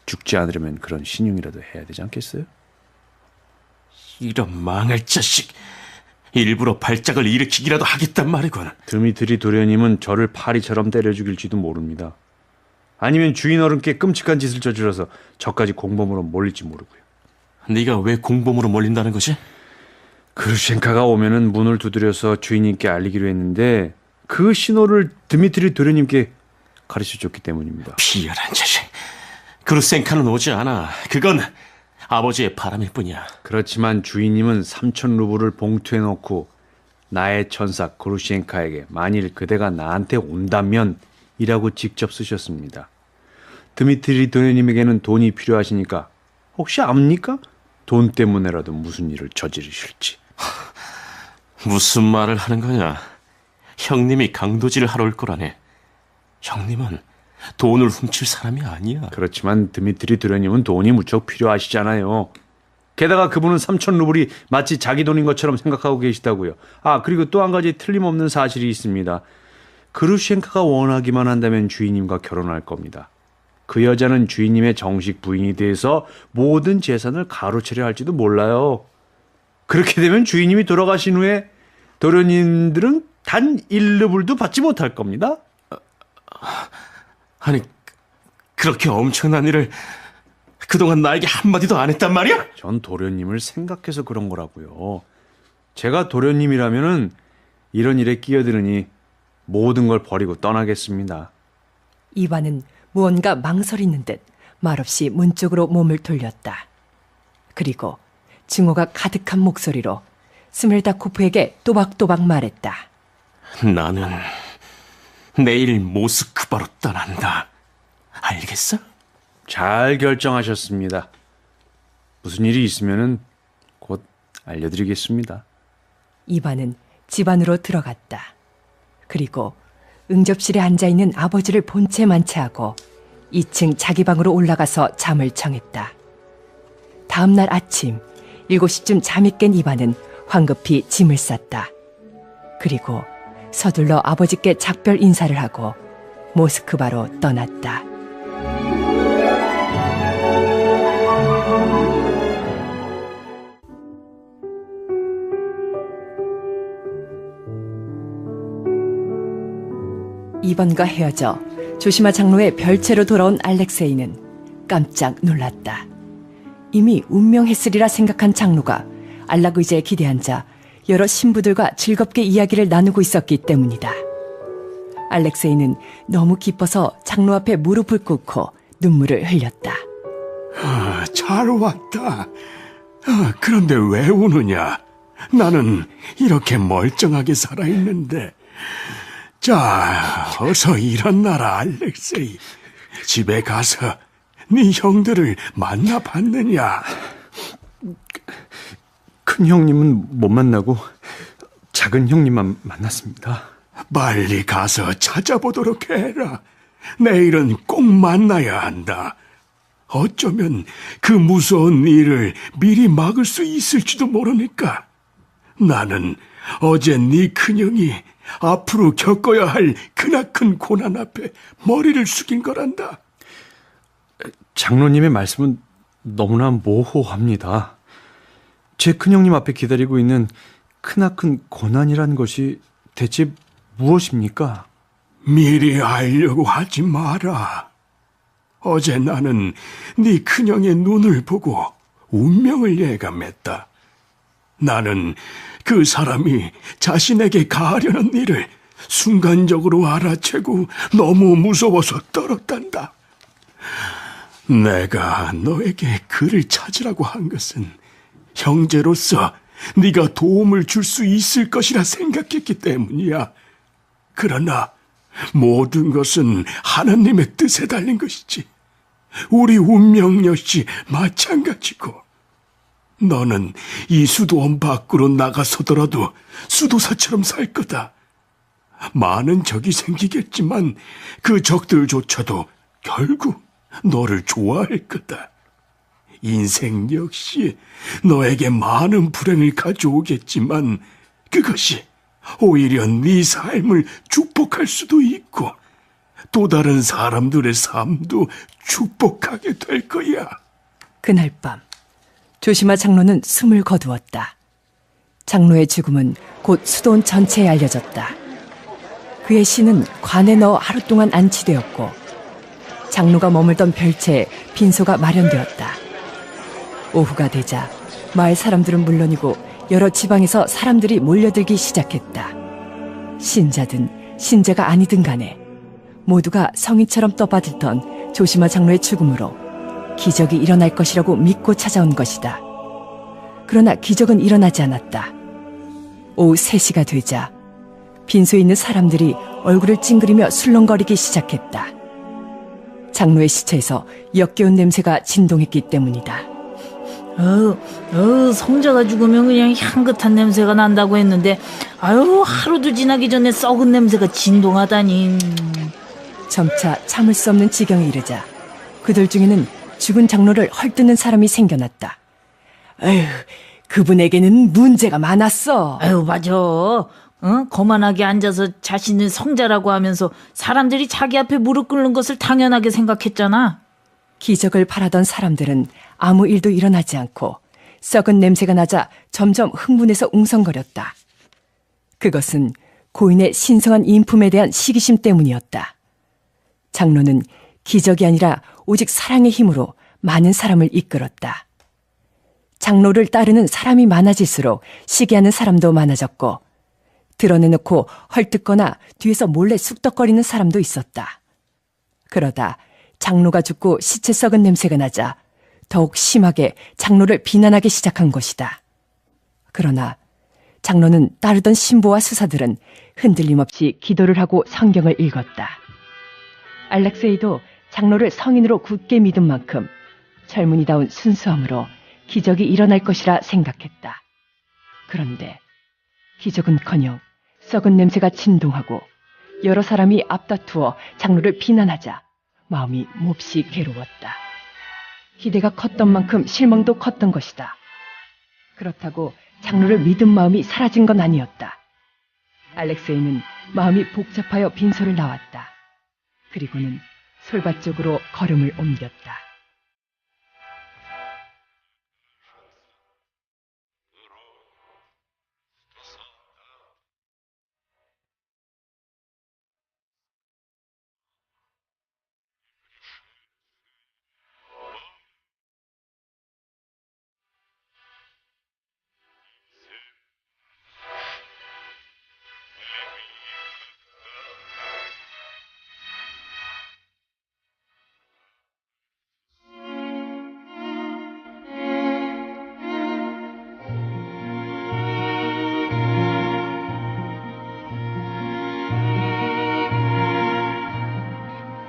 Speaker 2: 죽지 않으려면 그런 신용이라도 해야 되지 않겠어요?
Speaker 3: 이런 망할 자식. 일부러 발작을 일으키기라도 하겠단 말이군.
Speaker 2: 드미트리 도련님은 저를 파리처럼 때려 죽일지도 모릅니다. 아니면 주인 어른께 끔찍한 짓을 저질러서 저까지 공범으로 몰릴지 모르고요.
Speaker 3: 네가 왜 공범으로 몰린다는 거지?
Speaker 2: 그루셴카가 오면은 문을 두드려서 주인님께 알리기로 했는데 그 신호를 드미트리 도련님께 가르쳐줬기 때문입니다.
Speaker 3: 비열한 자식. 그루센카는 오지 않아. 그건 아버지의 바람일 뿐이야.
Speaker 2: 그렇지만 주인님은 3,000 루블을 봉투에 넣고 나의 천사 그루셴카에게 만일 그대가 나한테 온다면 이라고 직접 쓰셨습니다. 드미트리 도련님에게는 돈이 필요하시니까 혹시 압니까? 돈 때문에라도 무슨 일을 저지르실지.
Speaker 3: 무슨 말을 하는 거냐? 형님이 강도질을 하러 올 거라네. 형님은 돈을 훔칠 사람이 아니야.
Speaker 2: 그렇지만 드미트리 도련님은 돈이 무척 필요하시잖아요. 게다가 그분은 3천 루블이 마치 자기 돈인 것처럼 생각하고 계시다고요. 아, 그리고 또 한 가지 틀림없는 사실이 있습니다. 그루셴카가 원하기만 한다면 주인님과 결혼할 겁니다. 그 여자는 주인님의 정식 부인이 돼서 모든 재산을 가로채려 할지도 몰라요. 그렇게 되면 주인님이 돌아가신 후에 도련님들은 단 1루블도 받지 못할 겁니다.
Speaker 3: 아니, 그렇게 엄청난 일을 그동안 나에게 한마디도 안 했단 말이야?
Speaker 2: 전 도련님을 생각해서 그런 거라고요. 제가 도련님이라면은 이런 일에 끼어드느니 모든 걸 버리고 떠나겠습니다.
Speaker 4: 이반은 무언가 망설이는 듯 말없이 문 쪽으로 몸을 돌렸다. 그리고 증오가 가득한 목소리로 스멜다코프에게 또박또박 말했다.
Speaker 3: 나는 내일 모스크바로 떠난다. 알겠어?
Speaker 2: 잘 결정하셨습니다. 무슨 일이 있으면은 곧 알려드리겠습니다.
Speaker 4: 이반은 집 안으로 들어갔다. 그리고 응접실에 앉아있는 아버지를 본체 만체하고 2층 자기 방으로 올라가서 잠을 청했다. 다음 날 아침 7시쯤 잠이 깬 이반은 황급히 짐을 쌌다. 그리고 서둘러 아버지께 작별 인사를 하고 모스크바로 떠났다. 이번과 헤어져 조시마 장로의 별채로 돌아온 알렉세이는 깜짝 놀랐다. 이미 운명했으리라 생각한 장로가 안락 의자에 기대앉아 여러 신부들과 즐겁게 이야기를 나누고 있었기 때문이다. 알렉세이는 너무 기뻐서 장로 앞에 무릎을 꿇고 눈물을 흘렸다.
Speaker 5: 잘 왔다. 그런데 왜 우느냐? 나는 이렇게 멀쩡하게 살아있는데. 자, 어서 일어나라, 알렉세이. 집에 가서 네 형들을 만나봤느냐?
Speaker 2: 큰 형님은 못 만나고 작은 형님만 만났습니다.
Speaker 5: 빨리 가서 찾아보도록 해라. 내일은 꼭 만나야 한다. 어쩌면 그 무서운 일을 미리 막을 수 있을지도 모르니까. 나는 어제 네 큰형이 앞으로 겪어야 할 크나큰 고난 앞에 머리를 숙인 거란다.
Speaker 2: 장로님의 말씀은 너무나 모호합니다. 제 큰형님 앞에 기다리고 있는 크나큰 고난이란 것이 대체 무엇입니까?
Speaker 5: 미리 알려고 하지 마라. 어제 나는 네 큰형의 눈을 보고 운명을 예감했다. 나는 그 사람이 자신에게 가하려는 일을 순간적으로 알아채고 너무 무서워서 떨었단다. 내가 너에게 그를 찾으라고 한 것은 형제로서 네가 도움을 줄 수 있을 것이라 생각했기 때문이야. 그러나 모든 것은 하나님의 뜻에 달린 것이지. 우리 운명 역시 마찬가지고. 너는 이 수도원 밖으로 나가서더라도 수도사처럼 살 거다. 많은 적이 생기겠지만 그 적들조차도 결국 너를 좋아할 거다. 인생 역시 너에게 많은 불행을 가져오겠지만 그것이 오히려 네 삶을 축복할 수도 있고 또 다른 사람들의 삶도 축복하게 될 거야.
Speaker 4: 그날 밤 조시마 장로는 숨을 거두었다. 장로의 죽음은 곧 수도원 전체에 알려졌다. 그의 시는 관에 넣어 하루 동안 안치되었고 장로가 머물던 별채에 빈소가 마련되었다. 오후가 되자 마을 사람들은 물론이고 여러 지방에서 사람들이 몰려들기 시작했다. 신자든 신자가 아니든 간에 모두가 성인처럼 떠받들던 조시마 장로의 죽음으로 기적이 일어날 것이라고 믿고 찾아온 것이다. 그러나 기적은 일어나지 않았다. 오후 3시가 되자 빈소에 있는 사람들이 얼굴을 찡그리며 술렁거리기 시작했다. 장로의 시체에서 역겨운 냄새가 진동했기 때문이다.
Speaker 6: 성자가 죽으면 그냥 향긋한 냄새가 난다고 했는데 하루도 지나기 전에 썩은 냄새가 진동하다니.
Speaker 4: 점차 참을 수 없는 지경에 이르자 그들 중에는 죽은 장로를 헐뜯는 사람이 생겨났다. 에휴, 그분에게는 문제가 많았어.
Speaker 6: 아유, 맞아. 거만하게 앉아서 자신을 성자라고 하면서 사람들이 자기 앞에 무릎 꿇는 것을 당연하게 생각했잖아.
Speaker 4: 기적을 바라던 사람들은 아무 일도 일어나지 않고 썩은 냄새가 나자 점점 흥분해서 웅성거렸다. 그것은 고인의 신성한 인품에 대한 시기심 때문이었다. 장로는 기적이 아니라 오직 사랑의 힘으로 많은 사람을 이끌었다. 장로를 따르는 사람이 많아질수록 시기하는 사람도 많아졌고 드러내놓고 헐뜯거나 뒤에서 몰래 쑥덕거리는 사람도 있었다. 그러다 장로가 죽고 시체 썩은 냄새가 나자 더욱 심하게 장로를 비난하기 시작한 것이다. 그러나 장로는 따르던 신부와 수사들은 흔들림 없이 기도를 하고 성경을 읽었다. 알렉세이도 장로를 성인으로 굳게 믿은 만큼 젊은이다운 순수함으로 기적이 일어날 것이라 생각했다. 그런데 기적은커녕 썩은 냄새가 진동하고 여러 사람이 앞다투어 장로를 비난하자 마음이 몹시 괴로웠다. 기대가 컸던 만큼 실망도 컸던 것이다. 그렇다고 장로를 믿은 마음이 사라진 건 아니었다. 알렉세이는 마음이 복잡하여 빈소를 나왔다. 그리고는 솔밭 쪽으로 걸음을 옮겼다.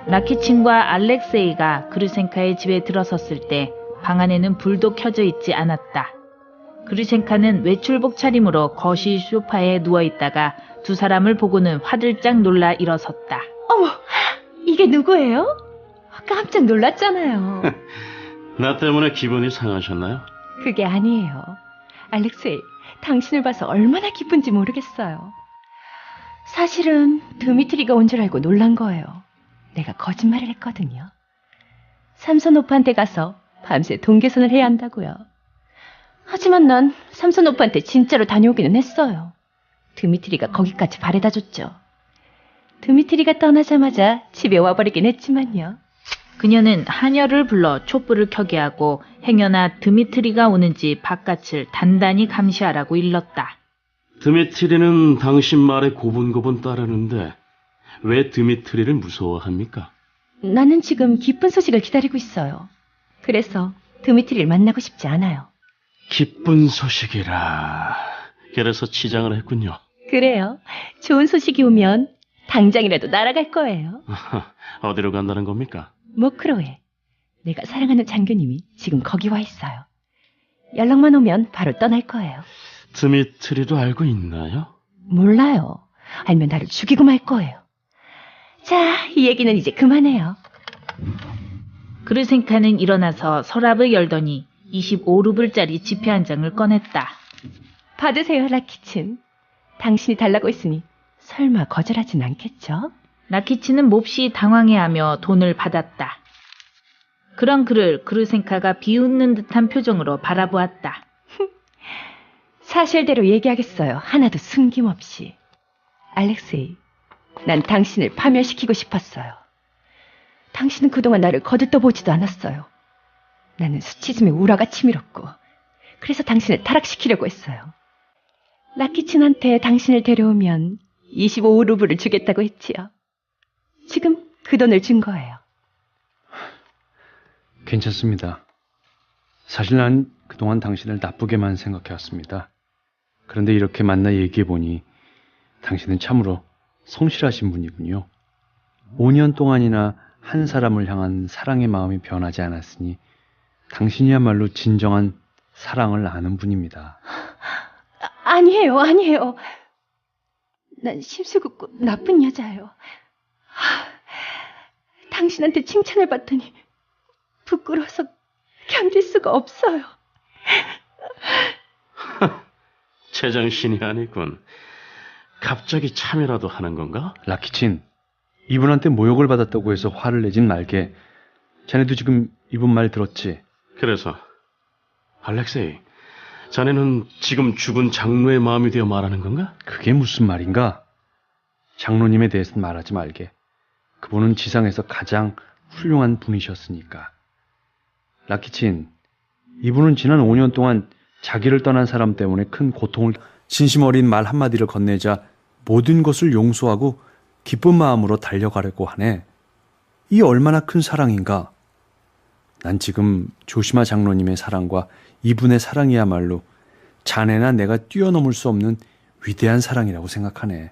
Speaker 6: 라키친과 알렉세이가 그르센카의 집에 들어섰을 때 방 안에는 불도 켜져 있지 않았다. 그르센카는 외출복 차림으로 거실 소파에 누워있다가 두 사람을 보고는 화들짝 놀라 일어섰다.
Speaker 7: 어머, 이게 누구예요? 깜짝 놀랐잖아요.
Speaker 3: 나 때문에 기분이 상하셨나요?
Speaker 7: 그게 아니에요. 알렉세이, 당신을 봐서 얼마나 기쁜지 모르겠어요. 사실은 드미트리가 온 줄 알고 놀란 거예요. 내가 거짓말을 했거든요. 삼손 오빠한테 가서 밤새 동계선을 해야 한다고요. 하지만 난 삼손 오빠한테 진짜로 다녀오기는 했어요. 드미트리가 거기까지 바래다 줬죠. 드미트리가 떠나자마자 집에 와버리긴 했지만요.
Speaker 6: 그녀는 하녀를 불러 촛불을 켜게 하고 행여나 드미트리가 오는지 바깥을 단단히 감시하라고 일렀다.
Speaker 3: 드미트리는 당신 말에 고분고분 따르는데 왜 드미트리를 무서워합니까?
Speaker 7: 나는 지금 기쁜 소식을 기다리고 있어요. 그래서 드미트리를 만나고 싶지 않아요.
Speaker 3: 기쁜 소식이라. 그래서 치장을 했군요.
Speaker 7: 그래요. 좋은 소식이 오면 당장이라도 날아갈 거예요.
Speaker 3: 어디로 간다는 겁니까?
Speaker 7: 모크로에. 내가 사랑하는 장교님이 지금 거기 와 있어요. 연락만 오면 바로 떠날 거예요.
Speaker 3: 드미트리도 알고 있나요?
Speaker 7: 몰라요. 알면 나를 죽이고 말 거예요. 자, 이 얘기는 이제 그만해요.
Speaker 6: 그르센카는 일어나서 서랍을 열더니 25루블짜리 지폐 한 장을 꺼냈다.
Speaker 7: 받으세요, 라키친. 당신이 달라고 했으니 설마 거절하진 않겠죠?
Speaker 6: 라키치는 몹시 당황해하며 돈을 받았다. 그런 그를 그르센카가 비웃는 듯한 표정으로 바라보았다.
Speaker 7: 사실대로 얘기하겠어요. 하나도 숨김없이. 알렉세이, 난 당신을 파멸시키고 싶었어요. 당신은 그동안 나를 거들떠보지도 않았어요. 나는 수치즘에 우라가 치밀었고 그래서 당신을 타락시키려고 했어요. 라키친한테 당신을 데려오면 25루블을 주겠다고 했지요. 지금 그 돈을 준 거예요.
Speaker 2: 괜찮습니다. 사실 난 그동안 당신을 나쁘게만 생각해왔습니다. 그런데 이렇게 만나 얘기해보니 당신은 참으로 성실하신 분이군요. 5년 동안이나 한 사람을 향한 사랑의 마음이 변하지 않았으니 당신이야말로 진정한 사랑을 아는 분입니다.
Speaker 7: 아니에요, 아니에요. 난 심술궂고 나쁜 여자예요. 당신한테 칭찬을 받더니 부끄러워서 견딜 수가 없어요.
Speaker 3: 제정신이 아니군. 갑자기 참여라도 하는 건가?
Speaker 2: 라키친, 이분한테 모욕을 받았다고 해서 화를 내진 말게. 자네도 지금 이분 말 들었지?
Speaker 3: 그래서 알렉세이, 자네는 지금 죽은 장로의 마음이 되어 말하는 건가?
Speaker 2: 그게 무슨 말인가? 장로님에 대해서는 말하지 말게. 그분은 지상에서 가장 훌륭한 분이셨으니까. 라키친, 이분은 지난 5년 동안 자기를 떠난 사람 때문에 큰 고통을, 진심 어린 말 한마디를 건네자 모든 것을 용서하고 기쁜 마음으로 달려가려고 하네. 이 얼마나 큰 사랑인가? 난 지금 조시마 장로님의 사랑과 이분의 사랑이야말로 자네나 내가 뛰어넘을 수 없는 위대한 사랑이라고 생각하네.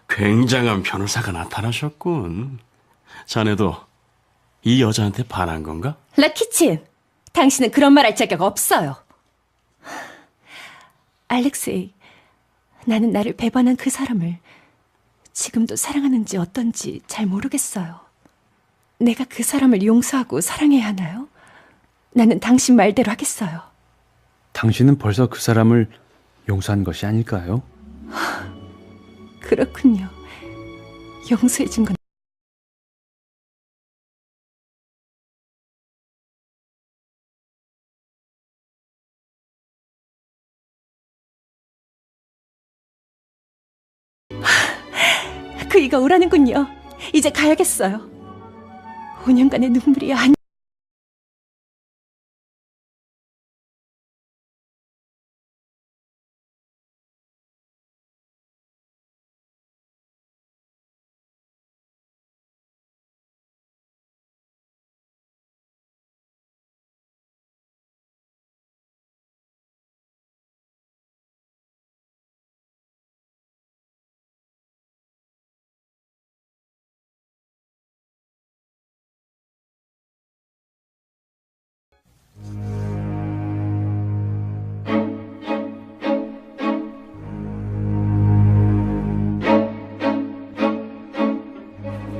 Speaker 3: 굉장한 변호사가 나타나셨군. 자네도 이 여자한테 반한 건가?
Speaker 7: 라키친, 당신은 그런 말 할 자격 없어요. 알렉세이, 나는 나를 배반한 그 사람을 지금도 사랑하는지 어떤지 잘 모르겠어요. 내가 그 사람을 용서하고 사랑해야 하나요? 나는 당신 말대로 하겠어요.
Speaker 2: 당신은 벌써 그 사람을 용서한 것이 아닐까요?
Speaker 7: 그렇군요. 용서해준 건 그이가 오라는군요. 이제 가야겠어요. 5년간의 눈물이 아니...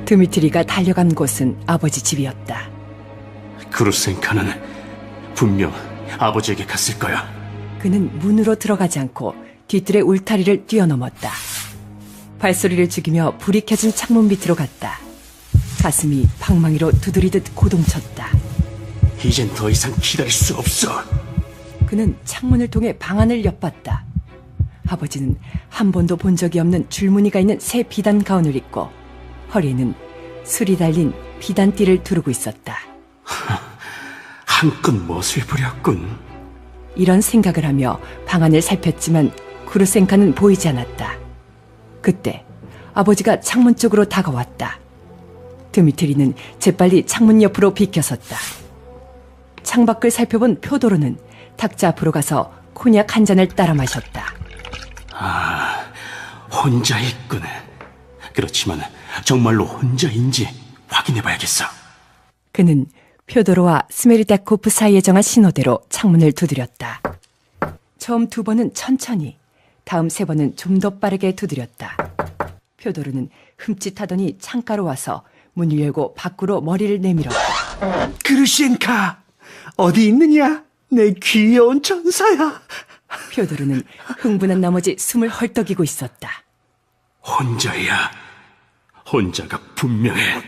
Speaker 4: 드미트리가 달려간 곳은 아버지 집이었다.
Speaker 3: 그루센카는 분명 아버지에게 갔을 거야.
Speaker 4: 그는 문으로 들어가지 않고 뒤뜰의 울타리를 뛰어넘었다. 발소리를 죽이며 불이 켜진 창문 밑으로 갔다. 가슴이 방망이로 두드리듯 고동쳤다.
Speaker 3: 이젠 더 이상 기다릴 수 없어.
Speaker 4: 그는 창문을 통해 방 안을 엿봤다. 아버지는 한 번도 본 적이 없는 줄무늬가 있는 새 비단 가운을 입고 허리에는 술이 달린 비단띠를 두르고 있었다.
Speaker 3: 한껏 멋을 부렸군.
Speaker 4: 이런 생각을 하며 방 안을 살폈지만 구르센카는 보이지 않았다. 그때 아버지가 창문 쪽으로 다가왔다. 드미트리는 재빨리 창문 옆으로 비켜섰다. 창밖을 살펴본 표도르는 탁자 앞으로 가서 코냑 한 잔을 따라 마셨다.
Speaker 3: 혼자 있군. 그렇지만 정말로 혼자인지 확인해봐야겠어.
Speaker 4: 그는 표도르와 스메르다코프 사이에 정한 신호대로 창문을 두드렸다. 처음 2번은 천천히, 다음 3번은 좀 더 빠르게 두드렸다. 표도르는 흠칫하더니 창가로 와서 문을 열고 밖으로 머리를 내밀었다.
Speaker 5: 그루시엔카, 어디 있느냐? 내 귀여운 전사야.
Speaker 4: 표도르는 흥분한 나머지 숨을 헐떡이고 있었다.
Speaker 3: 혼자야. 혼자가 분명해.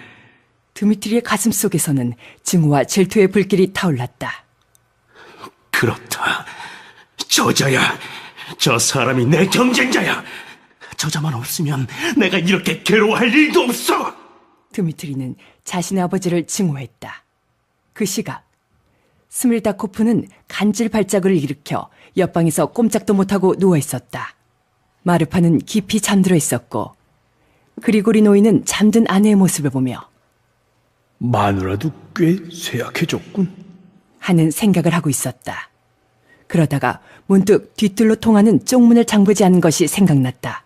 Speaker 4: 드미트리의 가슴 속에서는 증오와 질투의 불길이 타올랐다.
Speaker 3: 그렇다. 저자야. 저 사람이 내 경쟁자야. 저자만 없으면 내가 이렇게 괴로워할 일도 없어.
Speaker 4: 드미트리는 자신의 아버지를 증오했다. 그 시각 스밀다코프는 간질 발작을 일으켜 옆방에서 꼼짝도 못하고 누워있었다. 마르파는 깊이 잠들어 있었고 그리고리 노인은 잠든 아내의 모습을 보며
Speaker 2: 마누라도 꽤 쇠약해졌군.
Speaker 4: 하는 생각을 하고 있었다. 그러다가 문득 뒤뜰로 통하는 쪽문을 잠그지 않은 것이 생각났다.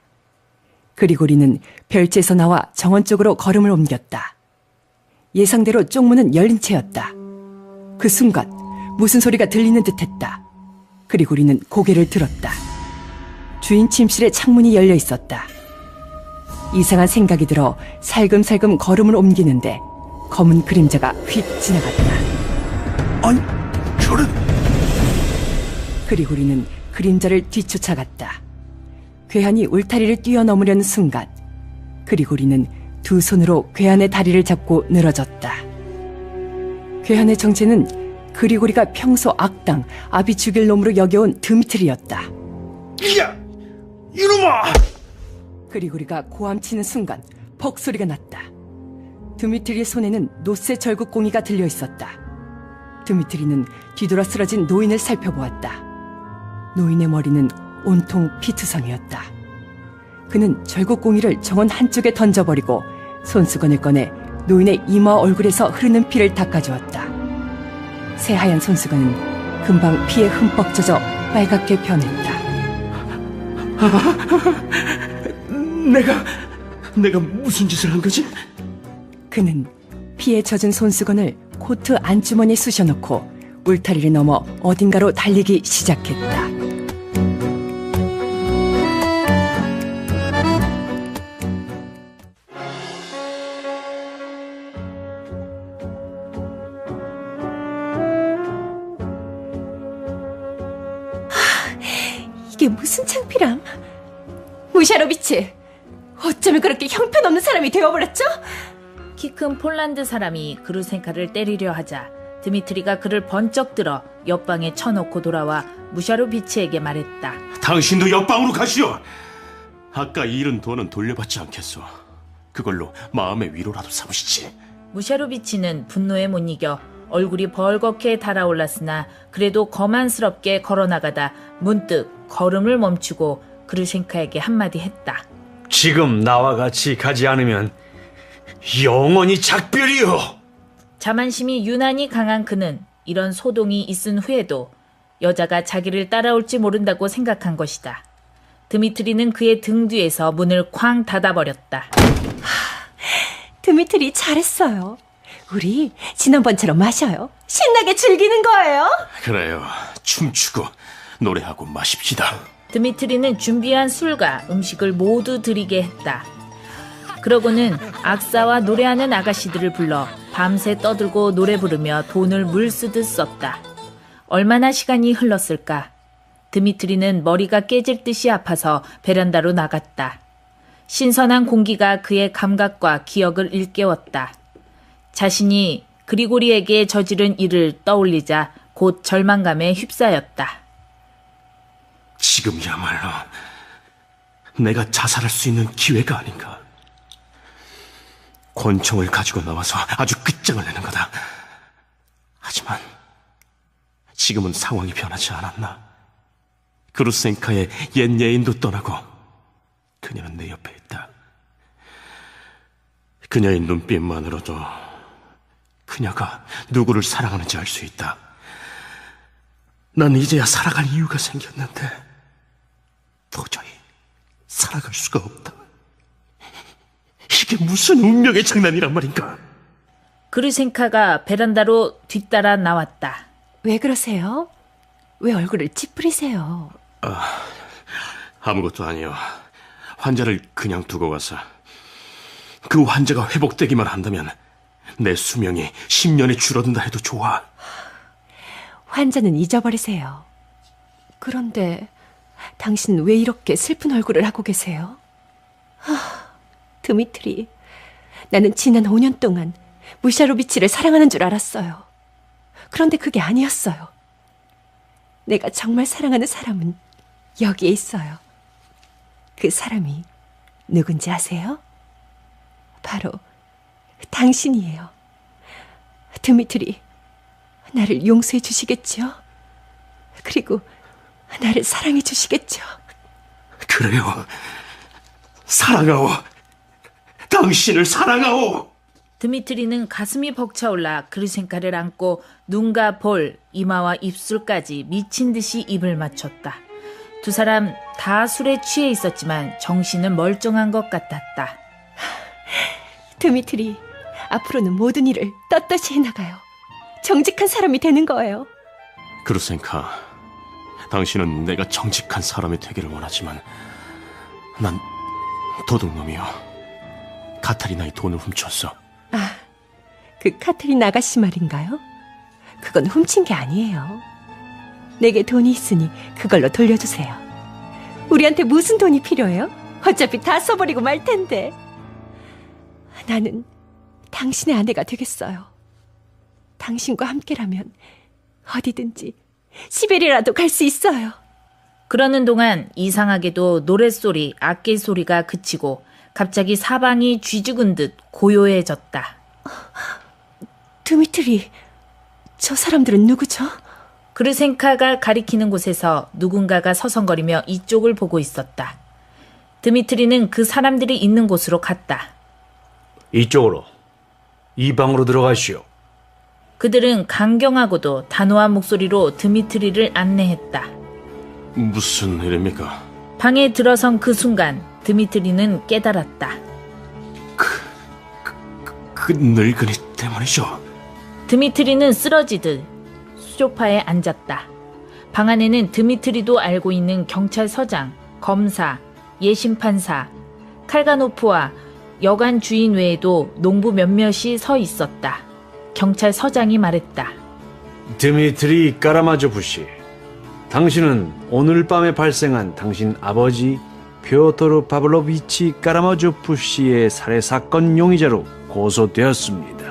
Speaker 4: 그리고리는 별채에서 나와 정원 쪽으로 걸음을 옮겼다. 예상대로 쪽문은 열린 채였다. 그 순간 무슨 소리가 들리는 듯했다. 그리고리는 고개를 들었다. 주인 침실의 창문이 열려 있었다. 이상한 생각이 들어 살금살금 걸음을 옮기는데 검은 그림자가 휙 지나갔다.
Speaker 5: 아니, 저런.
Speaker 4: 그리고리는 그림자를 뒤쫓아갔다. 괴한이 울타리를 뛰어넘으려는 순간 그리고리는 두 손으로 괴한의 다리를 잡고 늘어졌다. 괴한의 정체는 그리고리가 평소 악당, 아비 죽일 놈으로 여겨온 드미트리였다.
Speaker 2: 야, 이놈아!
Speaker 4: 그리고리가 고함치는 순간 벅 소리가 났다. 드미트리의 손에는 노쇠 절구공이가 들려 있었다. 드미트리는 뒤돌아 쓰러진 노인을 살펴보았다. 노인의 머리는 온통 피투성이었다. 그는 절구공이를 정원 한쪽에 던져버리고 손수건을 꺼내 노인의 이마 얼굴에서 흐르는 피를 닦아주었다. 새하얀 손수건은 금방 피에 흠뻑 젖어 빨갛게 변했다.
Speaker 5: 내가 무슨 짓을 한 거지?
Speaker 4: 그는 피에 젖은 손수건을 코트 안주머니에 쑤셔넣고 울타리를 넘어 어딘가로 달리기 시작했다.
Speaker 7: 이게 무슨 창피람? 무샤로비치, 어쩌면 그렇게 형편없는 사람이 되어버렸죠?
Speaker 6: 키 큰 폴란드 사람이 그루센카를 때리려 하자 드미트리가 그를 번쩍 들어 옆방에 쳐놓고 돌아와 무샤로비치에게 말했다.
Speaker 3: 당신도 옆방으로 가시오. 아까 잃은 돈은 돌려받지 않겠소. 그걸로 마음의 위로라도 삼으시지.
Speaker 6: 무샤로비치는 분노에 못 이겨 얼굴이 벌겋게 달아올랐으나 그래도 거만스럽게 걸어나가다 문득 걸음을 멈추고 그루센카에게 한마디 했다.
Speaker 2: 지금 나와 같이 가지 않으면 영원히 작별이요.
Speaker 6: 자만심이 유난히 강한 그는 이런 소동이 있은 후에도 여자가 자기를 따라올지 모른다고 생각한 것이다. 드미트리는 그의 등 뒤에서 문을 쾅 닫아버렸다.
Speaker 7: 드미트리 잘했어요. 우리 지난번처럼 마셔요. 신나게 즐기는 거예요.
Speaker 3: 그래요. 춤추고 노래하고 마십시다.
Speaker 6: 드미트리는 준비한 술과 음식을 모두 드리게 했다. 그러고는 악사와 노래하는 아가씨들을 불러 밤새 떠들고 노래 부르며 돈을 물쓰듯 썼다. 얼마나 시간이 흘렀을까? 드미트리는 머리가 깨질 듯이 아파서 베란다로 나갔다. 신선한 공기가 그의 감각과 기억을 일깨웠다. 자신이 그리고리에게 저지른 일을 떠올리자 곧 절망감에 휩싸였다.
Speaker 3: 지금이야말로 내가 자살할 수 있는 기회가 아닌가. 권총을 가지고 나와서 아주 끝장을 내는 거다. 하지만 지금은 상황이 변하지 않았나. 그루센카의 옛 예인도 떠나고 그녀는 내 옆에 있다. 그녀의 눈빛만으로도 그녀가 누구를 사랑하는지 알 수 있다. 난 이제야 살아갈 이유가 생겼는데 도저히 살아갈 수가 없다. 이게 무슨 운명의 장난이란 말인가.
Speaker 6: 그루센카가 베란다로 뒤따라 나왔다.
Speaker 7: 왜 그러세요? 왜 얼굴을 찌푸리세요?
Speaker 3: 아무것도 아니요. 환자를 그냥 두고 가서 그 환자가 회복되기만 한다면 내 수명이 10년이 줄어든다 해도 좋아.
Speaker 7: 환자는 잊어버리세요. 그런데 당신 왜 이렇게 슬픈 얼굴을 하고 계세요? 드미트리, 나는 지난 5년 동안 무샤로비치를 사랑하는 줄 알았어요. 그런데 그게 아니었어요. 내가 정말 사랑하는 사람은 여기에 있어요. 그 사람이 누군지 아세요? 바로 당신이에요. 드미트리, 나를 용서해 주시겠죠? 그리고 나를 사랑해 주시겠죠?
Speaker 3: 그래요. 사랑하오. 당신을 사랑하오.
Speaker 6: 드미트리는 가슴이 벅차올라 그루센카를 안고 눈과 볼, 이마와 입술까지 미친 듯이 입을 맞췄다. 두 사람 다 술에 취해 있었지만 정신은 멀쩡한 것 같았다.
Speaker 7: 드미트리, 앞으로는 모든 일을 떳떳이 해나가요. 정직한 사람이 되는 거예요.
Speaker 3: 그루센카, 당신은 내가 정직한 사람이 되기를 원하지만 난 도둑놈이요. 카타리나의 돈을 훔쳤어.
Speaker 7: 그 카트린 아가씨 말인가요? 그건 훔친 게 아니에요. 내게 돈이 있으니 그걸로 돌려주세요. 우리한테 무슨 돈이 필요해요? 어차피 다 써버리고 말 텐데. 나는 당신의 아내가 되겠어요. 당신과 함께라면 어디든지 시베리아라도 갈 수 있어요.
Speaker 6: 그러는 동안 이상하게도 노랫소리, 악기 소리가 그치고 갑자기 사방이 쥐죽은 듯 고요해졌다.
Speaker 7: 드미트리, 저 사람들은 누구죠?
Speaker 6: 그르센카가 가리키는 곳에서 누군가가 서성거리며 이쪽을 보고 있었다. 드미트리는 그 사람들이 있는 곳으로 갔다.
Speaker 2: 이쪽으로. 이 방으로 들어가시오.
Speaker 6: 그들은 강경하고도 단호한 목소리로 드미트리를 안내했다.
Speaker 3: 무슨 일입니까?
Speaker 6: 방에 들어선 그 순간 드미트리는 깨달았다.
Speaker 3: 그 늙은이 때문이죠.
Speaker 6: 드미트리는 쓰러지듯 수조파에 앉았다. 방 안에는 드미트리도 알고 있는 경찰서장, 검사, 예심판사, 칼가노프와 여관 주인 외에도 농부 몇몇이 서 있었다. 경찰서장이 말했다.
Speaker 2: 드미트리 까라마조프 씨, 당신은 오늘 밤에 발생한 당신 아버지 피오토르 파블로비치 까라마조프 씨의 살해 사건 용의자로 고소되었습니다.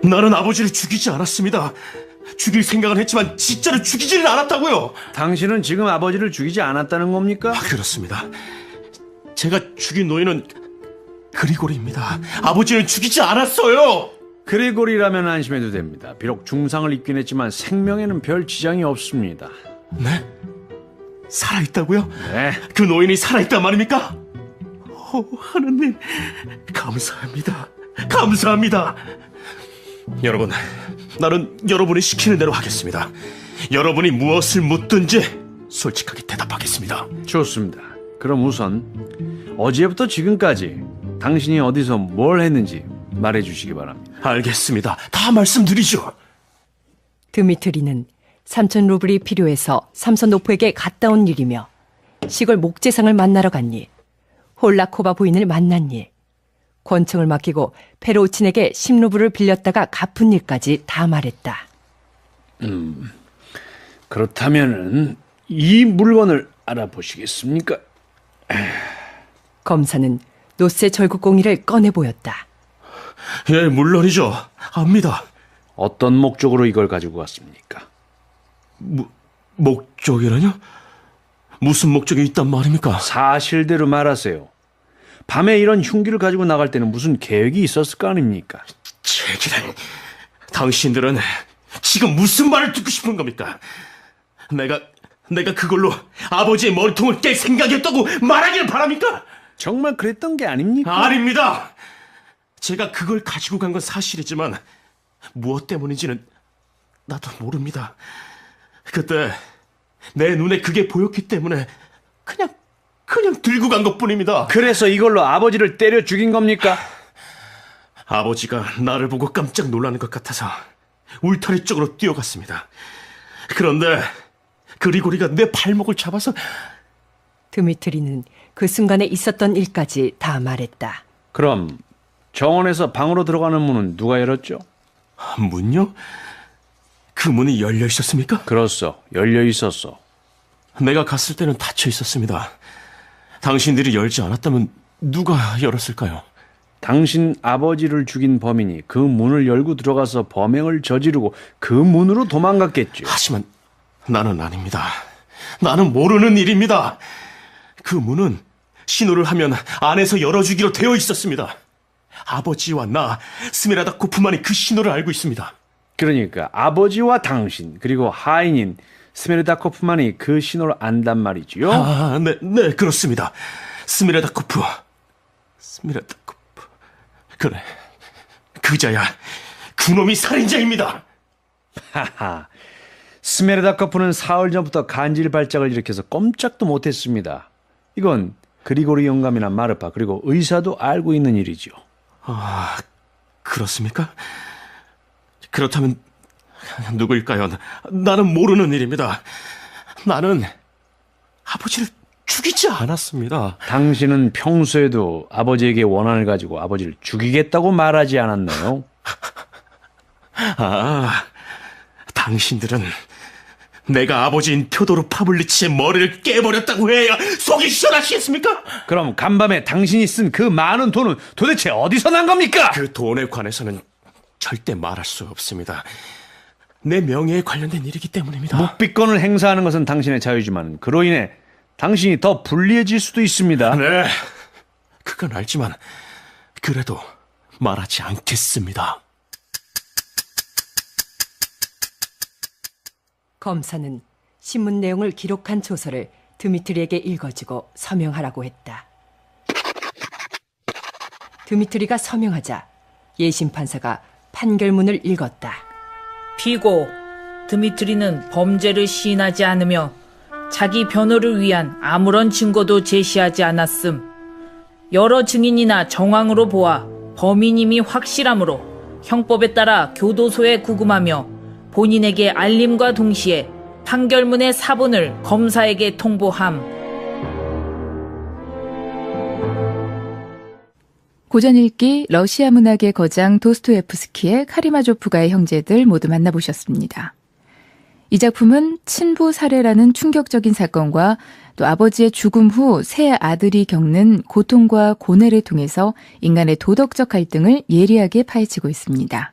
Speaker 3: 나는 아버지를 죽이지 않았습니다. 죽일 생각은 했지만 진짜로 죽이지는 않았다고요.
Speaker 2: 당신은 지금 아버지를 죽이지 않았다는 겁니까?
Speaker 3: 그렇습니다. 제가 죽인 노인은 그리고리입니다. 아버지는 죽이지 않았어요.
Speaker 2: 그리고리라면 안심해도 됩니다. 비록 중상을 입긴 했지만 생명에는 별 지장이 없습니다.
Speaker 3: 네? 살아있다고요?
Speaker 2: 네.
Speaker 3: 그 노인이 살아있단 말입니까? 하느님, 감사합니다. 감사합니다. 여러분, 나는 여러분이 시키는 대로 하겠습니다. 여러분이 무엇을 묻든지 솔직하게 대답하겠습니다.
Speaker 2: 좋습니다. 그럼 우선 어제부터 지금까지 당신이 어디서 뭘 했는지 말해주시기 바랍니다.
Speaker 3: 알겠습니다. 다 말씀드리죠.
Speaker 4: 드미트리는 3천 루블이 필요해서 삼선노프에게 갔다 온 일이며 시골 목재상을 만나러 간 일, 홀라코바 부인을 만난 일, 권총을 맡기고 페로우친에게 10루블을 빌렸다가 갚은 일까지 다 말했다.
Speaker 2: 그렇다면은 이 물건을 알아보시겠습니까?
Speaker 4: 검사는 노쇠 절구공이를 꺼내 보였다.
Speaker 3: 예, 물론이죠. 압니다.
Speaker 2: 어떤 목적으로 이걸 가지고 왔습니까?
Speaker 3: 목적이라뇨? 무슨 목적이 있단 말입니까?
Speaker 2: 사실대로 말하세요. 밤에 이런 흉기를 가지고 나갈 때는 무슨 계획이 있었을 거 아닙니까?
Speaker 3: 제기란, 당신들은 지금 무슨 말을 듣고 싶은 겁니까? 내가 그걸로 아버지의 머리통을 깰 생각이었다고 말하기를 바랍니까?
Speaker 2: 정말 그랬던 게 아닙니까?
Speaker 3: 아닙니다. 제가 그걸 가지고 간 건 사실이지만 무엇 때문인지는 나도 모릅니다. 그때 내 눈에 그게 보였기 때문에 그냥 들고 간 것뿐입니다.
Speaker 2: 그래서 이걸로 아버지를 때려 죽인 겁니까?
Speaker 3: 아버지가 나를 보고 깜짝 놀라는 것 같아서 울타리 쪽으로 뛰어갔습니다. 그런데 그리고리가 내 발목을 잡아서.
Speaker 4: 드미트리는 그 순간에 있었던 일까지 다 말했다.
Speaker 2: 그럼 정원에서 방으로 들어가는 문은 누가 열었죠?
Speaker 3: 문요? 그 문이 열려 있었습니까?
Speaker 2: 그렇소. 열려 있었어.
Speaker 3: 내가 갔을 때는 닫혀 있었습니다. 당신들이 열지 않았다면 누가 열었을까요?
Speaker 2: 당신 아버지를 죽인 범인이 그 문을 열고 들어가서 범행을 저지르고 그 문으로 도망갔겠죠.
Speaker 3: 하지만 나는 아닙니다. 나는 모르는 일입니다. 그 문은 신호를 하면 안에서 열어주기로 되어 있었습니다. 아버지와 나, 스메라다 코프만이 그 신호를 알고 있습니다.
Speaker 2: 그러니까 아버지와 당신 그리고 하인인 스메르다코프만이 그 신호를 안단 말이지요?
Speaker 3: 네, 그렇습니다. 스메라다 코프. 그래, 그자야 그놈이 살인자입니다.
Speaker 2: 하하. 스메르다 커프는 사흘 전부터 간질 발작을 일으켜서 꼼짝도 못했습니다. 이건 그리고리 영감이나 마르파 그리고 의사도 알고 있는 일이죠.
Speaker 3: 아, 그렇습니까? 그렇다면 누구일까요? 나는 모르는 일입니다. 나는 아버지를 죽이지 않았습니다.
Speaker 2: 당신은 평소에도 아버지에게 원한을 가지고 아버지를 죽이겠다고 말하지 않았나요?
Speaker 3: 아, 당신들은 내가 아버지인 표도르 파블리치의 머리를 깨버렸다고 해야 속이 시원하시겠습니까?
Speaker 2: 그럼 간밤에 당신이 쓴 그 많은 돈은 도대체 어디서 난 겁니까?
Speaker 3: 그 돈에 관해서는 절대 말할 수 없습니다. 내 명예에 관련된 일이기 때문입니다.
Speaker 2: 묵비권을 행사하는 것은 당신의 자유지만 그로 인해 당신이 더 불리해질 수도 있습니다.
Speaker 3: 네, 그건 알지만 그래도 말하지 않겠습니다.
Speaker 4: 검사는 신문 내용을 기록한 조서를 드미트리에게 읽어주고 서명하라고 했다. 드미트리가 서명하자 예심 판사가 판결문을 읽었다.
Speaker 8: 피고 드미트리는 범죄를 시인하지 않으며 자기 변호를 위한 아무런 증거도 제시하지 않았음. 여러 증인이나 정황으로 보아 범인임이 확실하므로 형법에 따라 교도소에 구금하며 본인에게 알림과 동시에 판결문의 사본을 검사에게 통보함.
Speaker 1: 고전 읽기 러시아 문학의 거장 도스토예프스키의 카리마조프가의 형제들 모두 만나보셨습니다. 이 작품은 친부 살해라는 충격적인 사건과 또 아버지의 죽음 후 새 아들이 겪는 고통과 고뇌를 통해서 인간의 도덕적 갈등을 예리하게 파헤치고 있습니다.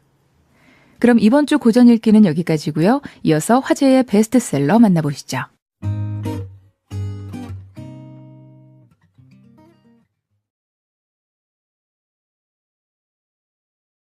Speaker 1: 그럼 이번 주 고전 읽기는 여기까지고요. 이어서 화제의 베스트셀러 만나보시죠.